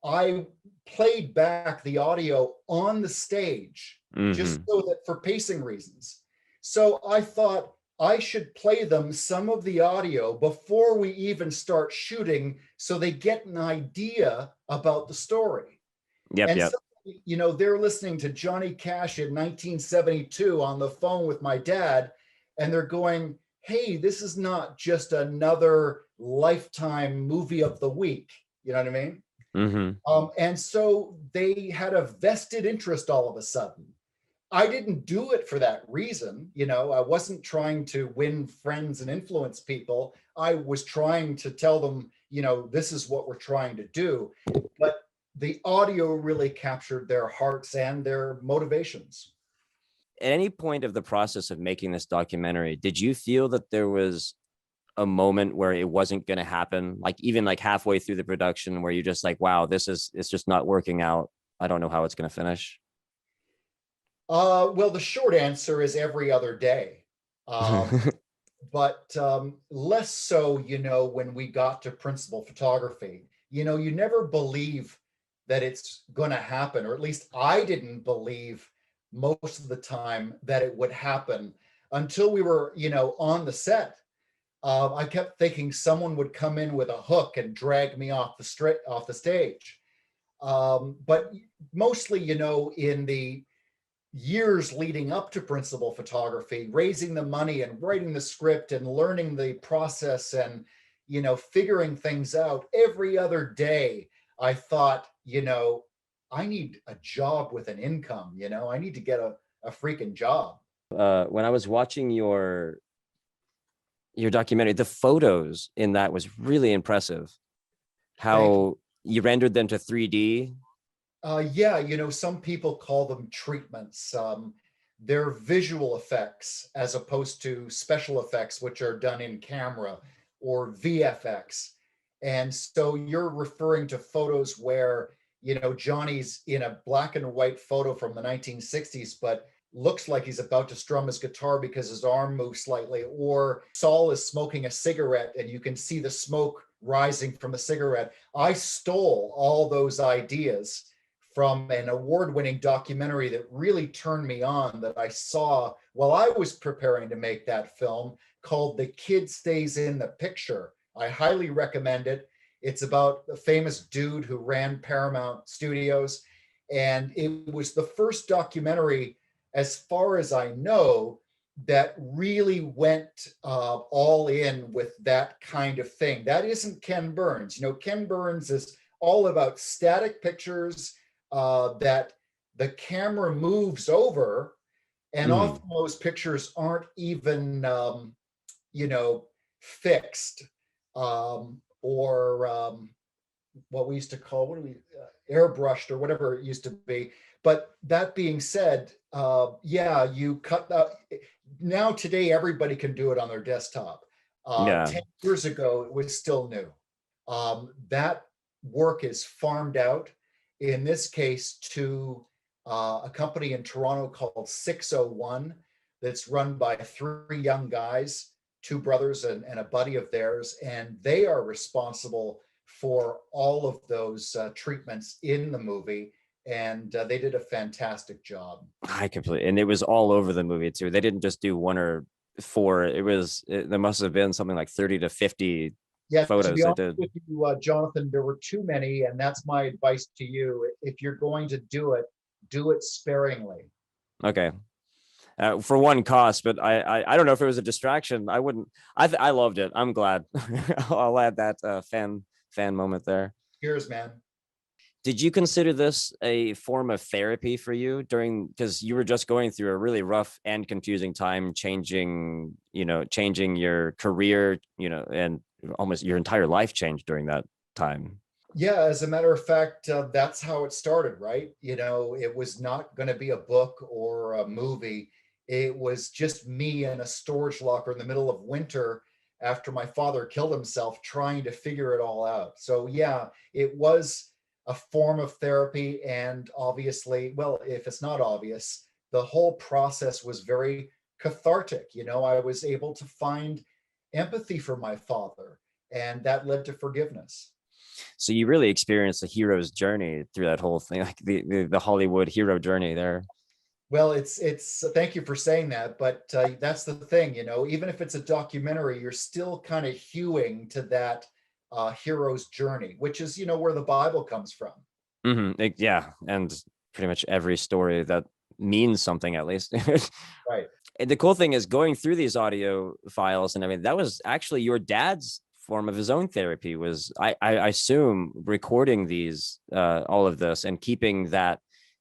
I played back the audio on the stage, just so that, for pacing reasons. So I thought I should play them some of the audio before we even start shooting, so they get an idea about the story. Yep. So, they're listening to Johnny Cash in 1972 on the phone with my dad, and they're going, hey, this is not just another Lifetime movie of the week. You know what I mean? And so they had a vested interest all of a sudden. I didn't do it for that reason. I wasn't trying to win friends and influence people. I was trying to tell them, this is what we're trying to do. But the audio really captured their hearts and their motivations. At any point of the process of making this documentary, did you feel that there was a moment where it wasn't going to happen? Like even like halfway through the production, where you're just like, wow, it's just not working out. I don't know how it's going to finish. Well, the short answer is every other day. But less so, when we got to principal photography. You never believe that it's going to happen, or at least I didn't believe most of the time that it would happen until we were, on the set. I kept thinking someone would come in with a hook and drag me off the stage. But mostly, in the years leading up to principal photography, raising the money and writing the script and learning the process and, figuring things out every other day, I thought, I need a job with an income, I need to get a freaking job. When I was watching your documentary, the photos in that was really impressive. Thank you. How you rendered them to 3D. Yeah, some people call them treatments. They're visual effects as opposed to special effects, which are done in camera or VFX. And so you're referring to photos where, Johnny's in a black and white photo from the 1960s, but looks like he's about to strum his guitar because his arm moves slightly, or Saul is smoking a cigarette and you can see the smoke rising from the cigarette. I stole all those ideas from an award-winning documentary that really turned me on, that I saw while I was preparing to make that film, called The Kid Stays in the Picture. I highly recommend it. It's about a famous dude who ran Paramount Studios, and it was the first documentary, as far as I know, that really went all in with that kind of thing. That isn't Ken Burns. Ken Burns is all about static pictures that the camera moves over, and Mm. often those pictures aren't even, fixed, or what we used to call, airbrushed or whatever it used to be. But that being said, yeah, you cut that. Now today, everybody can do it on their desktop. Yeah. 10 years ago, it was still new. That work is farmed out, in this case, to a company in Toronto called 601, that's run by three young guys, two brothers and a buddy of theirs, and they are responsible for all of those treatments in the movie, and they did a fantastic job. I completely, and it was all over the movie too. They didn't just do one or four. There must have been something like 30 to 50 Yeah, to photos be they honest did. with you, Jonathan, there were too many, and that's my advice to you. If you're going to do it sparingly. Okay. For one cost, but I don't know if it was a distraction. I wouldn't. I loved it. I'm glad. I'll add that fan moment there. Cheers, man. Did you consider this a form of therapy for you during, because you were just going through a really rough and confusing time, changing your career, and almost your entire life changed during that time? Yeah, as a matter of fact, that's how it started, right? It was not going to be a book or a movie. It was just me in a storage locker in the middle of winter after my father killed himself, trying to figure it all out. So, yeah, it was a form of therapy. And obviously, well, if it's not obvious, the whole process was very cathartic. I was able to find empathy for my father, and that led to forgiveness. So you really experienced a hero's journey through that whole thing, like the Hollywood hero journey there. Well, it's thank you for saying that, but that's the thing, even if it's a documentary, you're still kind of hewing to that hero's journey, which is, where the Bible comes from. Yeah, and pretty much every story that means something, at least. Right. And the cool thing is, going through these audio files and everything, that was actually your dad's form of his own therapy. Was I assume recording these all of this and keeping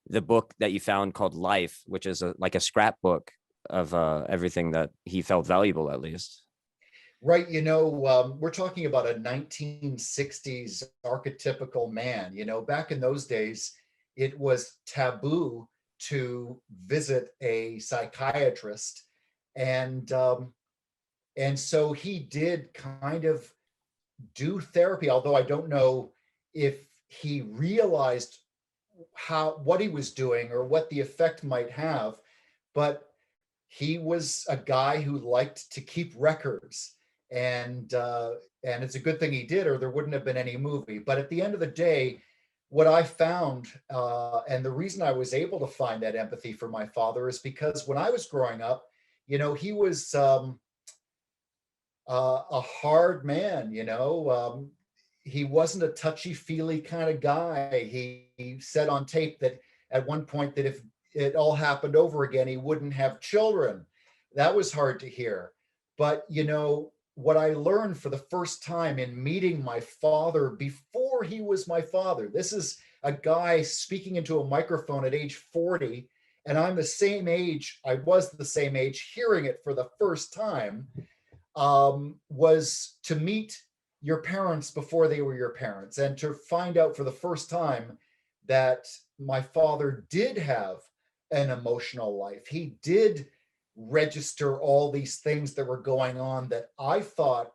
the book that you found called Life, which is like a scrapbook of everything that he felt valuable, at least. Right. We're talking about a 1960s archetypical man. Back in those days, it was taboo to visit a psychiatrist. And so he did kind of do therapy, although I don't know if he realized what he was doing or what the effect might have. But he was a guy who liked to keep records, and it's a good thing he did, or there wouldn't have been any movie. But at the end of the day, what I found, and the reason I was able to find that empathy for my father is because when I was growing up, he was a hard man. He wasn't a touchy-feely kind of guy. He said on tape that at one point that if it all happened over again, he wouldn't have children. That was hard to hear. But what I learned for the first time in meeting my father before he was my father, this is a guy speaking into a microphone at age 40, and I'm the same age, I was the same age hearing it for the first time, was to meet your parents before they were your parents and to find out for the first time that my father did have an emotional life. He did register all these things that were going on that I thought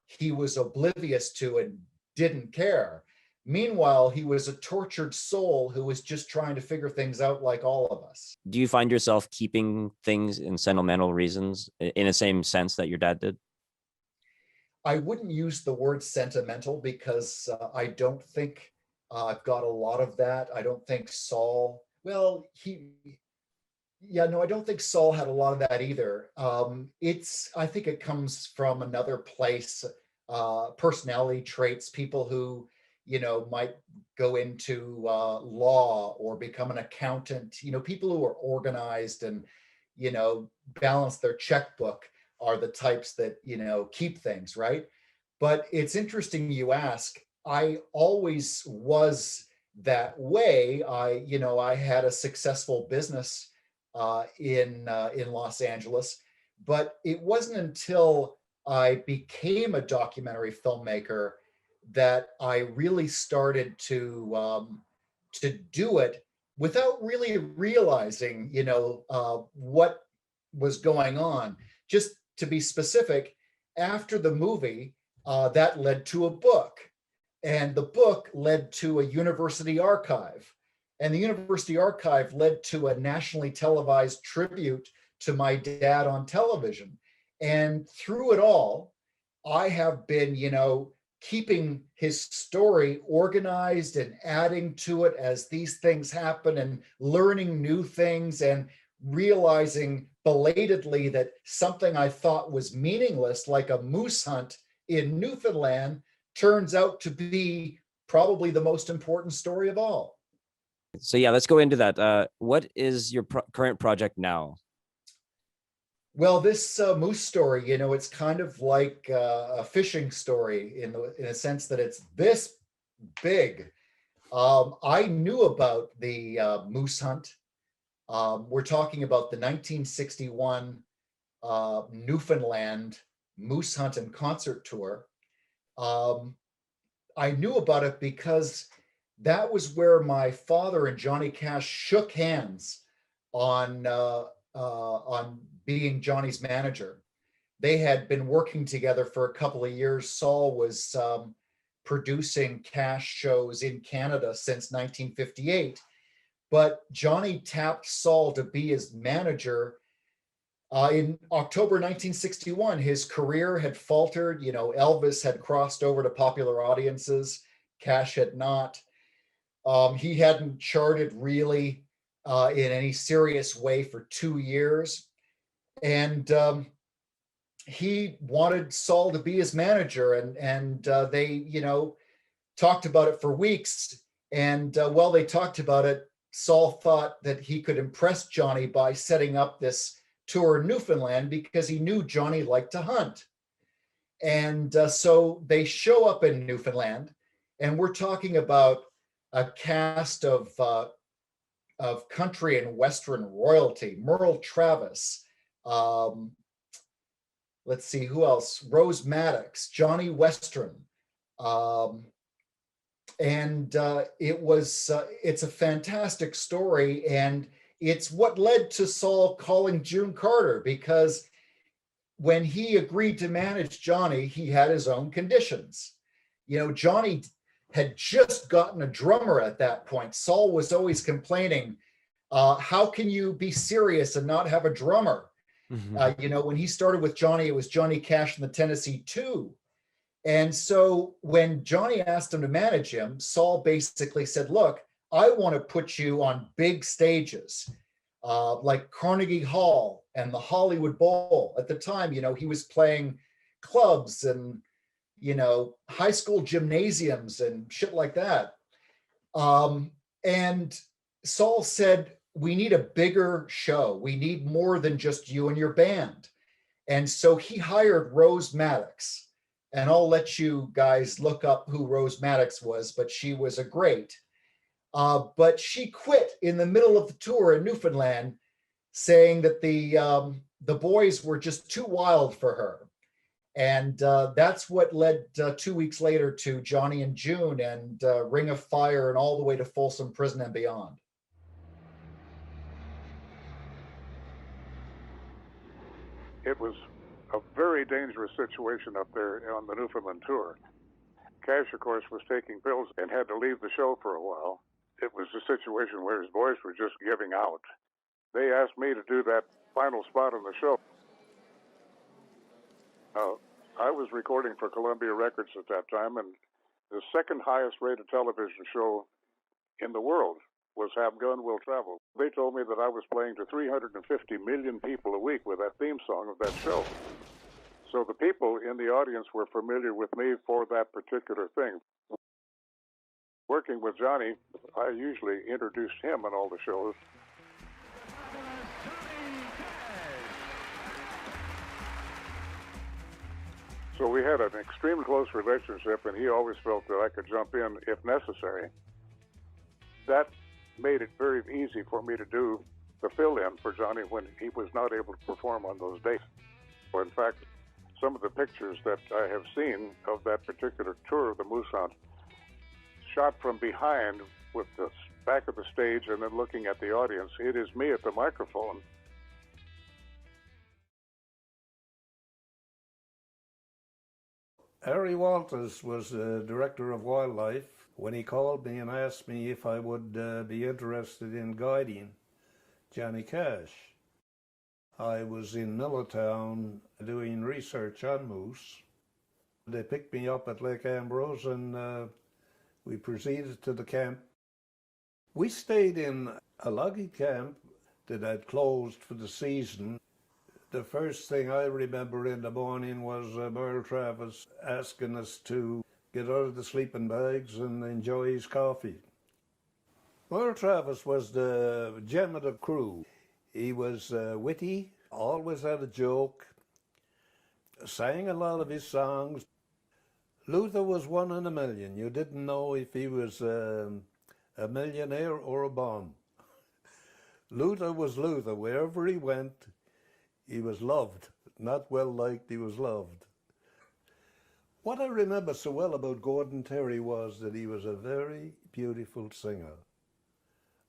he was oblivious to and didn't care. Meanwhile, he was a tortured soul who was just trying to figure things out like all of us. Do you find yourself keeping things in sentimental reasons in the same sense that your dad did? I wouldn't use the word sentimental because I don't think I've got a lot of that. I don't think Saul, well, no, I don't think Saul had a lot of that either. I think it comes from another place, personality traits, people who, might go into law or become an accountant, people who are organized and, balance their checkbook are the types that, keep things, right? But it's interesting you ask. I always was that way. I had a successful business in Los Angeles, but it wasn't until I became a documentary filmmaker that I really started to do it without really realizing, what was going on. Just to be specific, after the movie, that led to a book, and the book led to a university archive, and the university archive led to a nationally televised tribute to my dad on television. And through it all, I have been, keeping his story organized and adding to it as these things happen and learning new things and realizing belatedly that something I thought was meaningless, like a moose hunt in Newfoundland, turns out to be probably the most important story of all. So yeah, let's go into that. What is your current project now? Well, this moose story, it's kind of like a fishing story in a sense that it's this big. I knew about the moose hunt. We're talking about the 1961 Newfoundland Moose Hunt and Concert Tour. I knew about it because that was where my father and Johnny Cash shook hands on being Johnny's manager. They had been working together for a couple of years. Saul was producing Cash shows in Canada since 1958, but Johnny tapped Saul to be his manager in October 1961. His career had faltered. Elvis had crossed over to popular audiences. Cash had not. He hadn't charted really in any serious way for 2 years. And he wanted Saul to be his manager. And they, talked about it for weeks. And while they talked about it, Saul thought that he could impress Johnny by setting up this tour in Newfoundland because he knew Johnny liked to hunt. And so they show up in Newfoundland, and we're talking about a cast of country and Western royalty. Merle Travis, let's see, who else? Rose Maddox, Johnny Western. And it's a fantastic story. And it's what led to Saul calling June Carter, because when he agreed to manage Johnny, he had his own conditions. Johnny had just gotten a drummer at that point. Saul was always complaining, how can you be serious and not have a drummer? When he started with Johnny, it was Johnny Cash and the Tennessee Two. And so when Johnny asked him to manage him, Saul basically said, look, I want to put you on big stages, like Carnegie Hall and the Hollywood Bowl. At the time, he was playing clubs and, high school gymnasiums and shit like that. And Saul said, we need a bigger show. We need more than just you and your band. And so he hired Rose Maddox. And I'll let you guys look up who Rose Maddox was, but she was a great. But she quit in the middle of the tour in Newfoundland, saying that the boys were just too wild for her. And that's what led 2 weeks later to Johnny and June and Ring of Fire and all the way to Folsom Prison and beyond. It was a very dangerous situation up there on the Newfoundland tour. Cash, of course, was taking pills and had to leave the show for a while. It was a situation where his voice was just giving out. They asked me to do that final spot on the show. I was recording for Columbia Records at that time, and the second highest rated television show in the world was Have Gun Will Travel. They told me that I was playing to 350 million people a week with that theme song of that show. So the people in the audience were familiar with me for that particular thing. Working with Johnny, I usually introduced him on all the shows. So we had an extremely close relationship, and he always felt that I could jump in if necessary. That made it very easy for me to do the fill-in for Johnny when he was not able to perform on those dates. In fact, some of the pictures that I have seen of that particular tour of the Moose Hunt, shot from behind with the back of the stage and then looking at the audience, it is me at the microphone. Harry Walters was the director of wildlife when he called me and asked me if I would be interested in guiding Johnny Cash. I was in Millertown doing research on moose. They picked me up at Lake Ambrose and we proceeded to the camp. We stayed in a logging camp that had closed for the season. The first thing I remember in the morning was Merle Travis asking us to get out of the sleeping bags and enjoy his coffee. Merle Travis was the gem of the crew. He was witty, always had a joke, sang a lot of his songs. Luther was one in a million. You didn't know if he was a millionaire or a bum. Luther was Luther. Wherever he went, he was loved. Not well liked, he was loved. What I remember so well about Gordon Terry was that he was a very beautiful singer.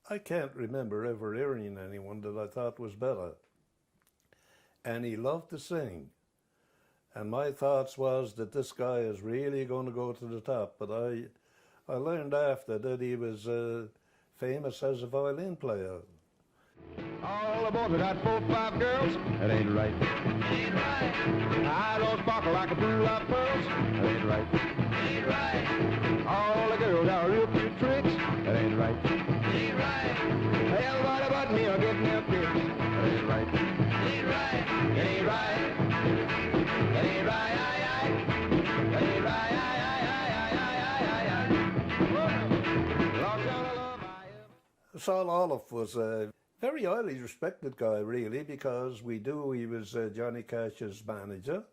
I can't remember ever hearing anyone that I thought was better. And he loved to sing. And my thoughts was that this guy is really going to go to the top. But I learned after that he was famous as a violin player. All the boys got 4 or 5 girls. That ain't right. Ain't right. I don't sparkle like a pool of pearls. That ain't right. Ain't right. All the girls are real cute tricks. That ain't right. Ain't right. Everybody but me are getting their kicks. That ain't right. Ain't right. That ain't right. That ain't right. That ain't right. Saul Holiff was a very highly respected guy, really, because we knew he was Johnny Cash's manager.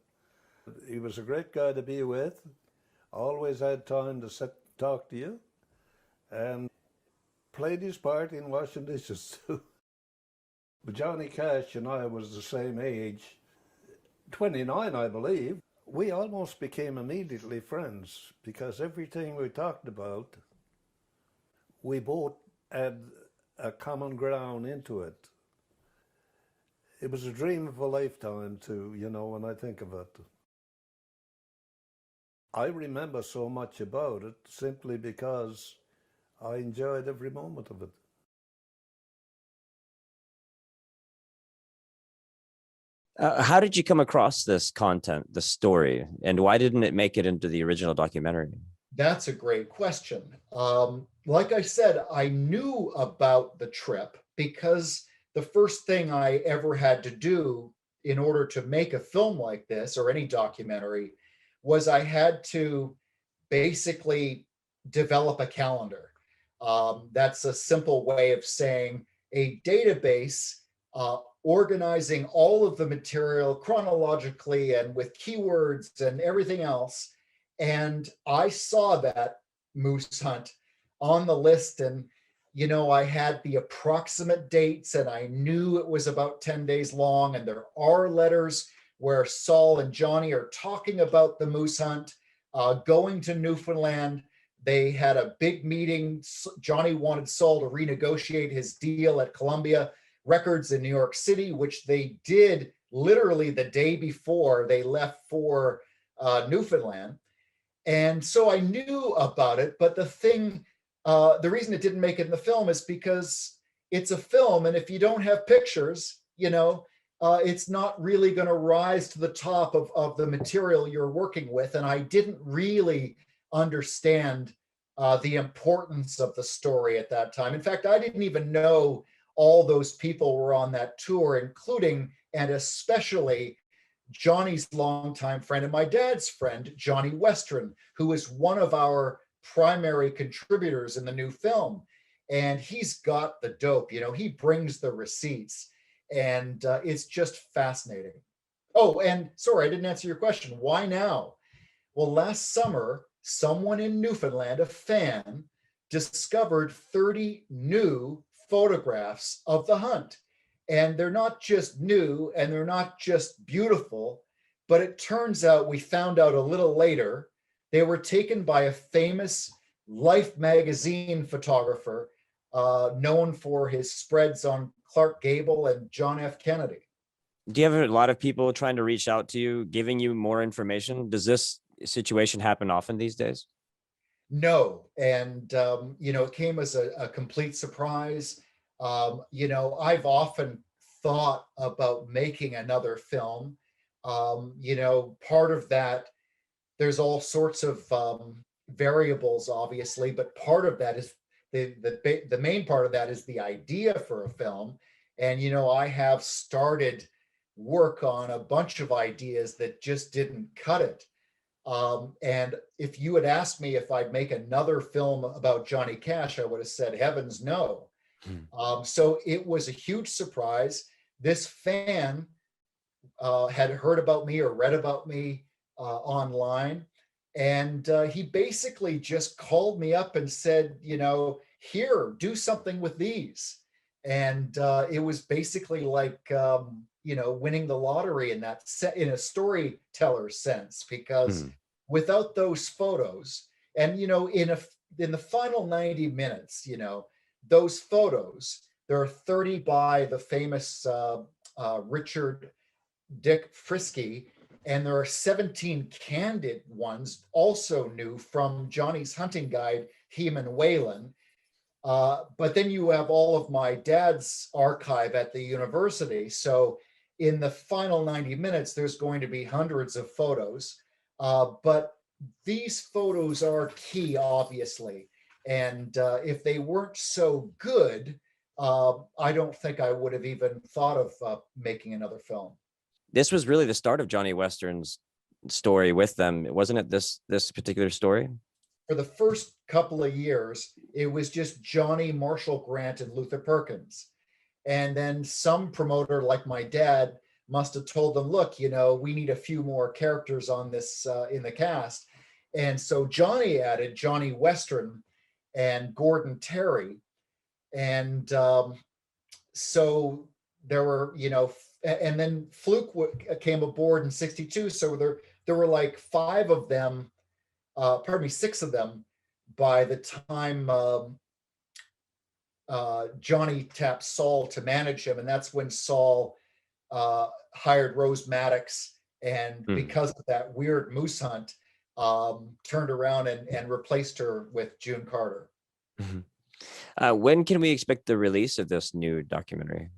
He was a great guy to be with, always had time to talk to you, and played his part in washing dishes too. But Johnny Cash and I was the same age, 29 I believe. We almost became immediately friends because everything we talked about, we both had a common ground into it. It was a dream of a lifetime too, you know, when I think of it. I remember so much about it simply because I enjoyed every moment of it. How did you come across this content, the story, and why didn't it make it into the original documentary? That's a great question. Like I said, I knew about the trip because the first thing I ever had to do in order to make a film like this or any documentary was I had to basically develop a calendar. That's a simple way of saying a database organizing all of the material chronologically and with keywords and everything else. And I saw that moose hunt on the list, and I had the approximate dates and I knew it was about 10 days long. And there are letters where Saul and Johnny are talking about the moose hunt, going to Newfoundland. They had a big meeting. Johnny wanted Saul to renegotiate his deal at Columbia Records in New York City, which they did literally the day before they left for Newfoundland. And so I knew about it, but the reason it didn't make it in the film is because it's a film, and if you don't have pictures, it's not really going to rise to the top of the material you're working with. And I didn't really understand the importance of the story at that time. In fact, I didn't even know all those people were on that tour, including and especially Johnny's longtime friend and my dad's friend, Johnny Western, who is one of our primary contributors in the new film. And he's got the dope, he brings the receipts, and it's just fascinating. Oh, and sorry, I didn't answer your question. Why now? Well, last summer, someone in Newfoundland, a fan, discovered 30 new photographs of the hunt. And they're not just new and they're not just beautiful, but it turns out, we found out a little later, they were taken by a famous Life magazine photographer known for his spreads on Clark Gable and John F. Kennedy. Do you have a lot of people trying to reach out to you, giving you more information? Does this situation happen often these days? No. And, it came as a complete surprise. I've often thought about making another film. Part of that, there's all sorts of variables, obviously, but part of that is the main part of that is the idea for a film. And, I have started work on a bunch of ideas that just didn't cut it. And if you had asked me if I'd make another film about Johnny Cash, I would have said, heavens no. So it was a huge surprise. This fan had heard about me or read about me online. And he basically just called me up and said, here, do something with these. And it was basically like, winning the lottery in in a storyteller sense, because without those photos, and in the final 90 minutes, those photos, there are 30 by the famous Richard Dick Frisky, and there are 17 candid ones, also new, from Johnny's hunting guide, Heman Whalen. But then you have all of my dad's archive at the university. So in the final 90 minutes, there's going to be hundreds of photos. But these photos are key, obviously. And if they weren't so good, I don't think I would have even thought of making another film. This was really the start of Johnny Western's story with them, wasn't it? This particular story. For the first couple of years, it was just Johnny, Marshall Grant, and Luther Perkins. And then some promoter like my dad must have told them, look, we need a few more characters on this in the cast. And so Johnny added Johnny Western and Gordon Terry. And so there were, and then Fluke came aboard in 62. So there were like six of them by the time Johnny tapped Saul to manage him. And that's when Saul hired Rose Maddox. And because of that weird moose hunt, turned around and replaced her with June Carter. When can we expect the release of this new documentary?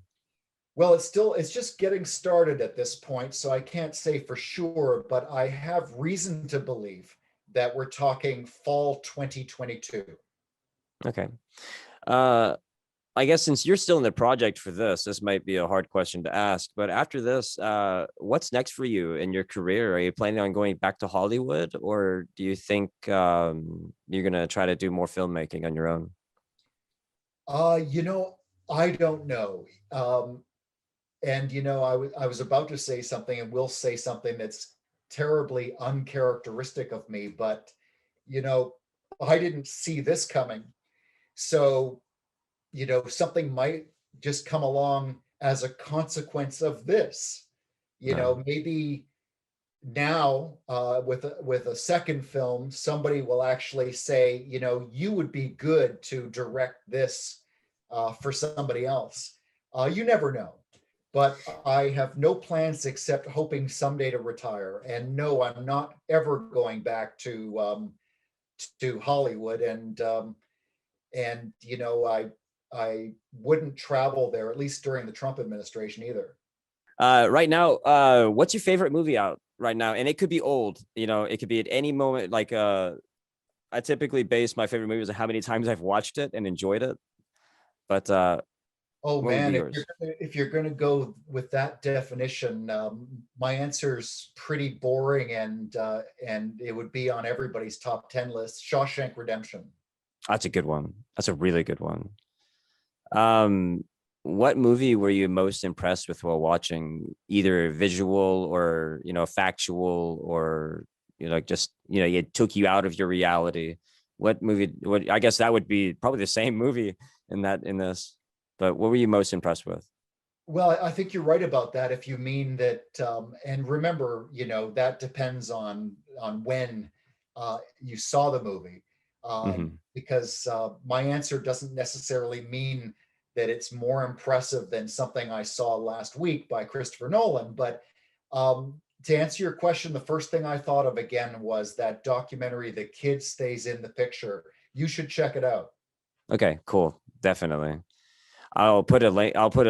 Well, it's just getting started at this point, so I can't say for sure, but I have reason to believe that we're talking fall 2022. Okay. Uh, I guess since you're still in the project for this might be a hard question to ask, but after this, what's next for you in your career? Are you planning on going back to Hollywood, or do you think you're gonna try to do more filmmaking on your own? You know, I don't know. And I was about to say something, and will say something that's terribly uncharacteristic of me, but you know, I didn't see this coming. So, something might just come along as a consequence of this. No. Maybe now, with a second film, somebody will actually say, you would be good to direct this for somebody else. You never know. But I have no plans except hoping someday to retire. And no, I'm not ever going back to Hollywood. And I wouldn't travel there, at least during the Trump administration either. Right now, what's your favorite movie out right now? And it could be old, it could be at any moment. Like, I typically base my favorite movies on how many times I've watched it and enjoyed it. But Oh what would be man, yours? if you're gonna go with that definition, my answer's pretty boring, and it would be on everybody's top 10 list. Shawshank Redemption. That's a good one. That's a really good one. Um, what movie were you most impressed with while watching, either visual or factual, or just it took you out of your reality? What movie? What I guess that would be probably the same movie in this. But what were you most impressed with? Well, I think you're right about that. If you mean that, and remember, that depends on when you saw the movie, Hmm. because my answer doesn't necessarily mean that it's more impressive than something I saw last week by Christopher Nolan. But to answer your question, the first thing I thought of again was that documentary, "The Kid Stays in the Picture." You should check it out. Okay, cool. Definitely. I'll put a link. I'll put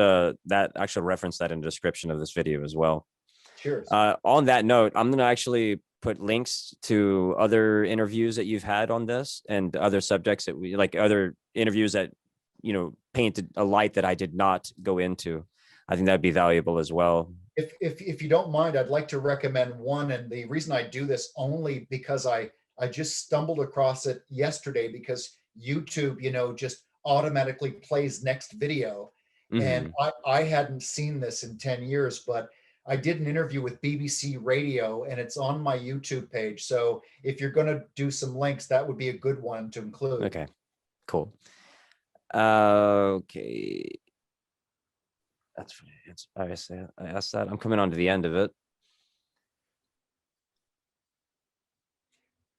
that actual reference that in the description of this video as well. Cheers. On that note, I'm gonna actually put links to other interviews that you've had on this and other subjects that we like, other interviews that painted a light that I did not go into. I think that'd be valuable as well. If you don't mind, I'd like to recommend one, and the reason I do this only because I just stumbled across it yesterday because YouTube, just automatically plays next video, and Hmm. I hadn't seen this in 10 years, but I did an interview with BBC Radio, and it's on my YouTube page. So if you're going to do some links, that would be a good one to include. Okay, cool. Okay, that's funny. It's obviously I asked that. I'm coming on to the end of it.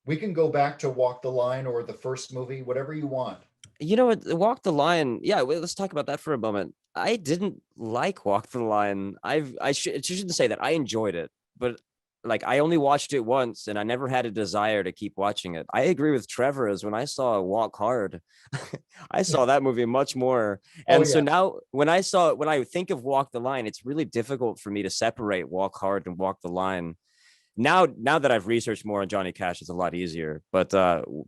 We can go back to Walk the Line or the first movie, whatever you want. You know what? Walk the Line. Yeah, let's talk about that for a moment. I didn't like Walk the Line. Shouldn't say that. I enjoyed it, but like I only watched it once, and I never had a desire to keep watching it. I agree with Trevor. As when I saw Walk Hard, I saw that movie much more. Oh And so yeah. now, when I think of Walk the Line, it's really difficult for me to separate Walk Hard and Walk the Line. Now that I've researched more on Johnny Cash, it's a lot easier. But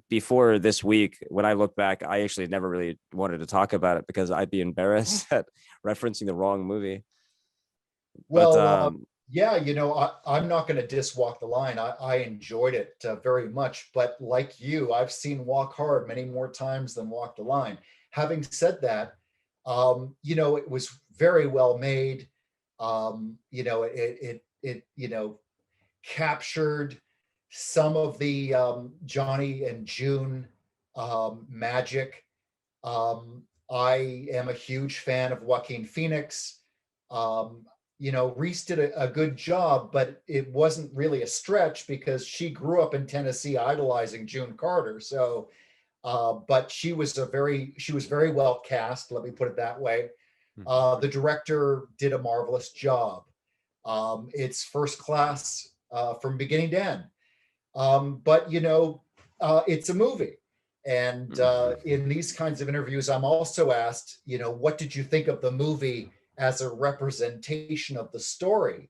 before this week, when I look back, I actually never really wanted to talk about it because I'd be embarrassed at referencing the wrong movie. But Well, yeah, I'm not going to diss Walk the Line. I enjoyed it very much, but like you, I've seen Walk Hard many more times than Walk the Line. Having said that, it was very well made. It captured some of the Johnny and June magic. I am a huge fan of Joaquin Phoenix. Um, Reese did a good job, but it wasn't really a stretch because she grew up in Tennessee idolizing June Carter. So, but she was very well cast. Let me put it that way. The director did a marvelous job. It's first class from beginning to end. But it's a movie. And in these kinds of interviews, I'm also asked, what did you think of the movie as a representation of the story.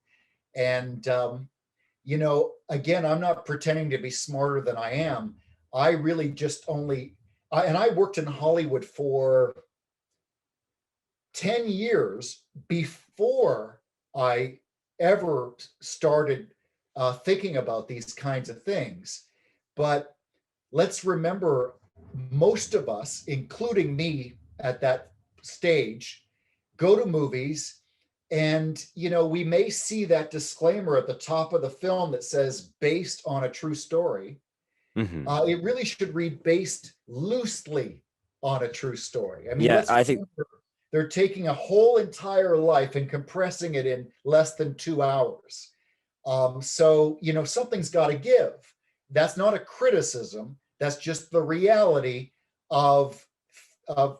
And, again, I'm not pretending to be smarter than I am. I really just and I worked in Hollywood for 10 years before I ever started thinking about these kinds of things. But let's remember, most of us, including me at that stage, go to movies and, we may see that disclaimer at the top of the film that says based on a true story. It really should read based loosely on a true story. I mean, Yeah, let's I think remember, they're taking a whole entire life and compressing it in less than 2 hours. So, something's got to give. That's not a criticism. That's just the reality of, I'm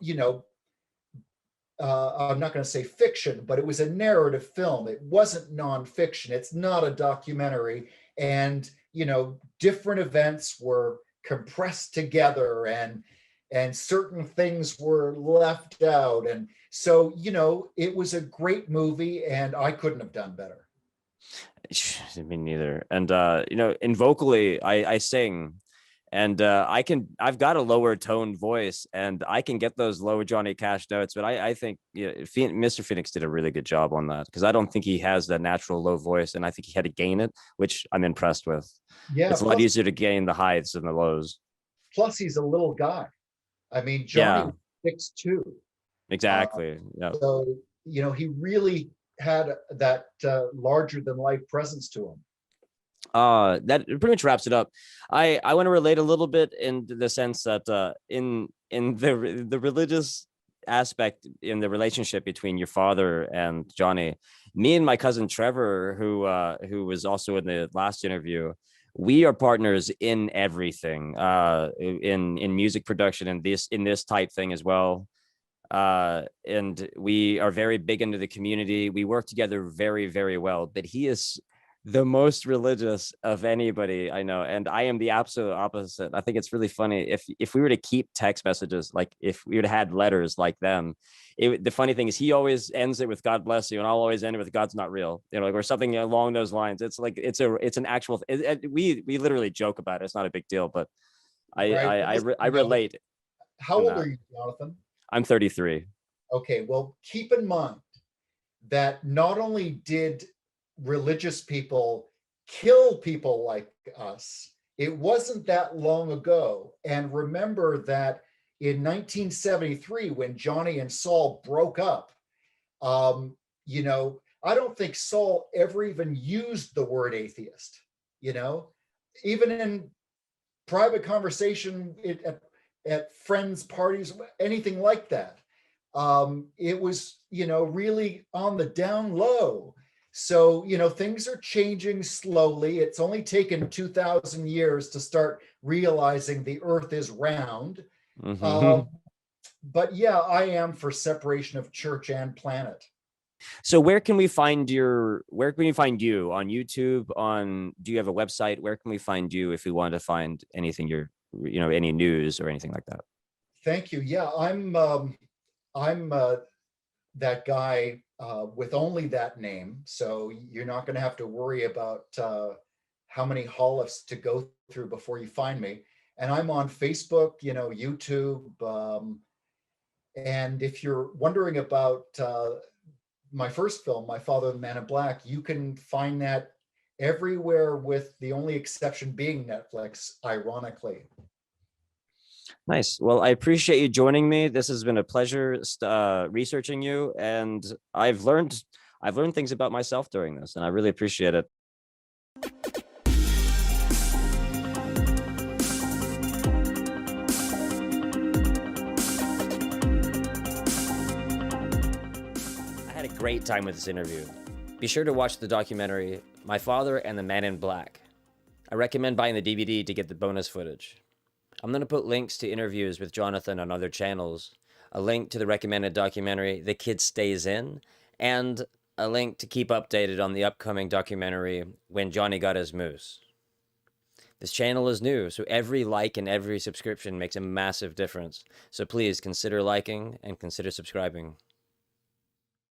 not going to say fiction, but it was a narrative film. It wasn't nonfiction. It's not a documentary. And, different events were compressed together, and certain things were left out. And so, it was a great movie, and I couldn't have done better. me neither. And in vocally, I sing, and I've got a lower tone voice, and I can get those low Johnny Cash notes. But I think Mr. Phoenix did a really good job on that, because I don't think he has that natural low voice, and I think he had to gain it, which I'm impressed with. Yeah, it's a lot easier to gain the highs than the lows. Plus, he's a little guy. I mean, Johnny was 6'2". Exactly. Yeah. So, he really had that larger than life presence to him. That pretty much wraps it up. I want to relate a little bit in the sense that in the religious aspect, in the relationship between your father and Johnny, me and my cousin Trevor, who was also in the last interview, we are partners in everything, in music production, and in this type thing as well. And we are very big into the community. We work together very, very well. But he is the most religious of anybody I know, and I am the absolute opposite. I think it's really funny if we were to keep text messages, like if we would have had letters like them. The funny thing is, he always ends it with "God bless you," and I'll always end it with "God's not real," or something along those lines. It's like it's an actual. We literally joke about it. It's not a big deal, but I relate. How old are you, Jonathan? I'm 33. Okay, well, keep in mind that not only did religious people kill people like us, it wasn't that long ago. And remember that in 1973, when Johnny and Saul broke up, I don't think Saul ever even used the word atheist, even in private conversation at friends' parties, anything like that. It was, really on the down low. So, things are changing slowly. It's only taken 2,000 years to start realizing the earth is round. But yeah, I am for separation of church and planet. So where can we find you on YouTube? Do you have a website? Where can we find you if we want to find anything any news or anything like that? Thank you. Yeah, I'm that guy with only that name. So you're not going to have to worry about how many Holiffs to go through before you find me. And I'm on Facebook, YouTube. And if you're wondering about my first film, My Father and the Man in Black, you can find that everywhere, with the only exception being Netflix, ironically. Nice. Well, I appreciate you joining me. This has been a pleasure researching you, and I've learned things about myself during this, and I really appreciate it. I had a great time with this interview. Be sure to watch the documentary My Father and the Man in Black. I recommend buying the DVD to get the bonus footage. I'm going to put links to interviews with Jonathan on other channels, a link to the recommended documentary The Kid Stays In, and a link to keep updated on the upcoming documentary When Johnny Got His Moose. This channel is new, so every like and every subscription makes a massive difference. So please consider liking and consider subscribing.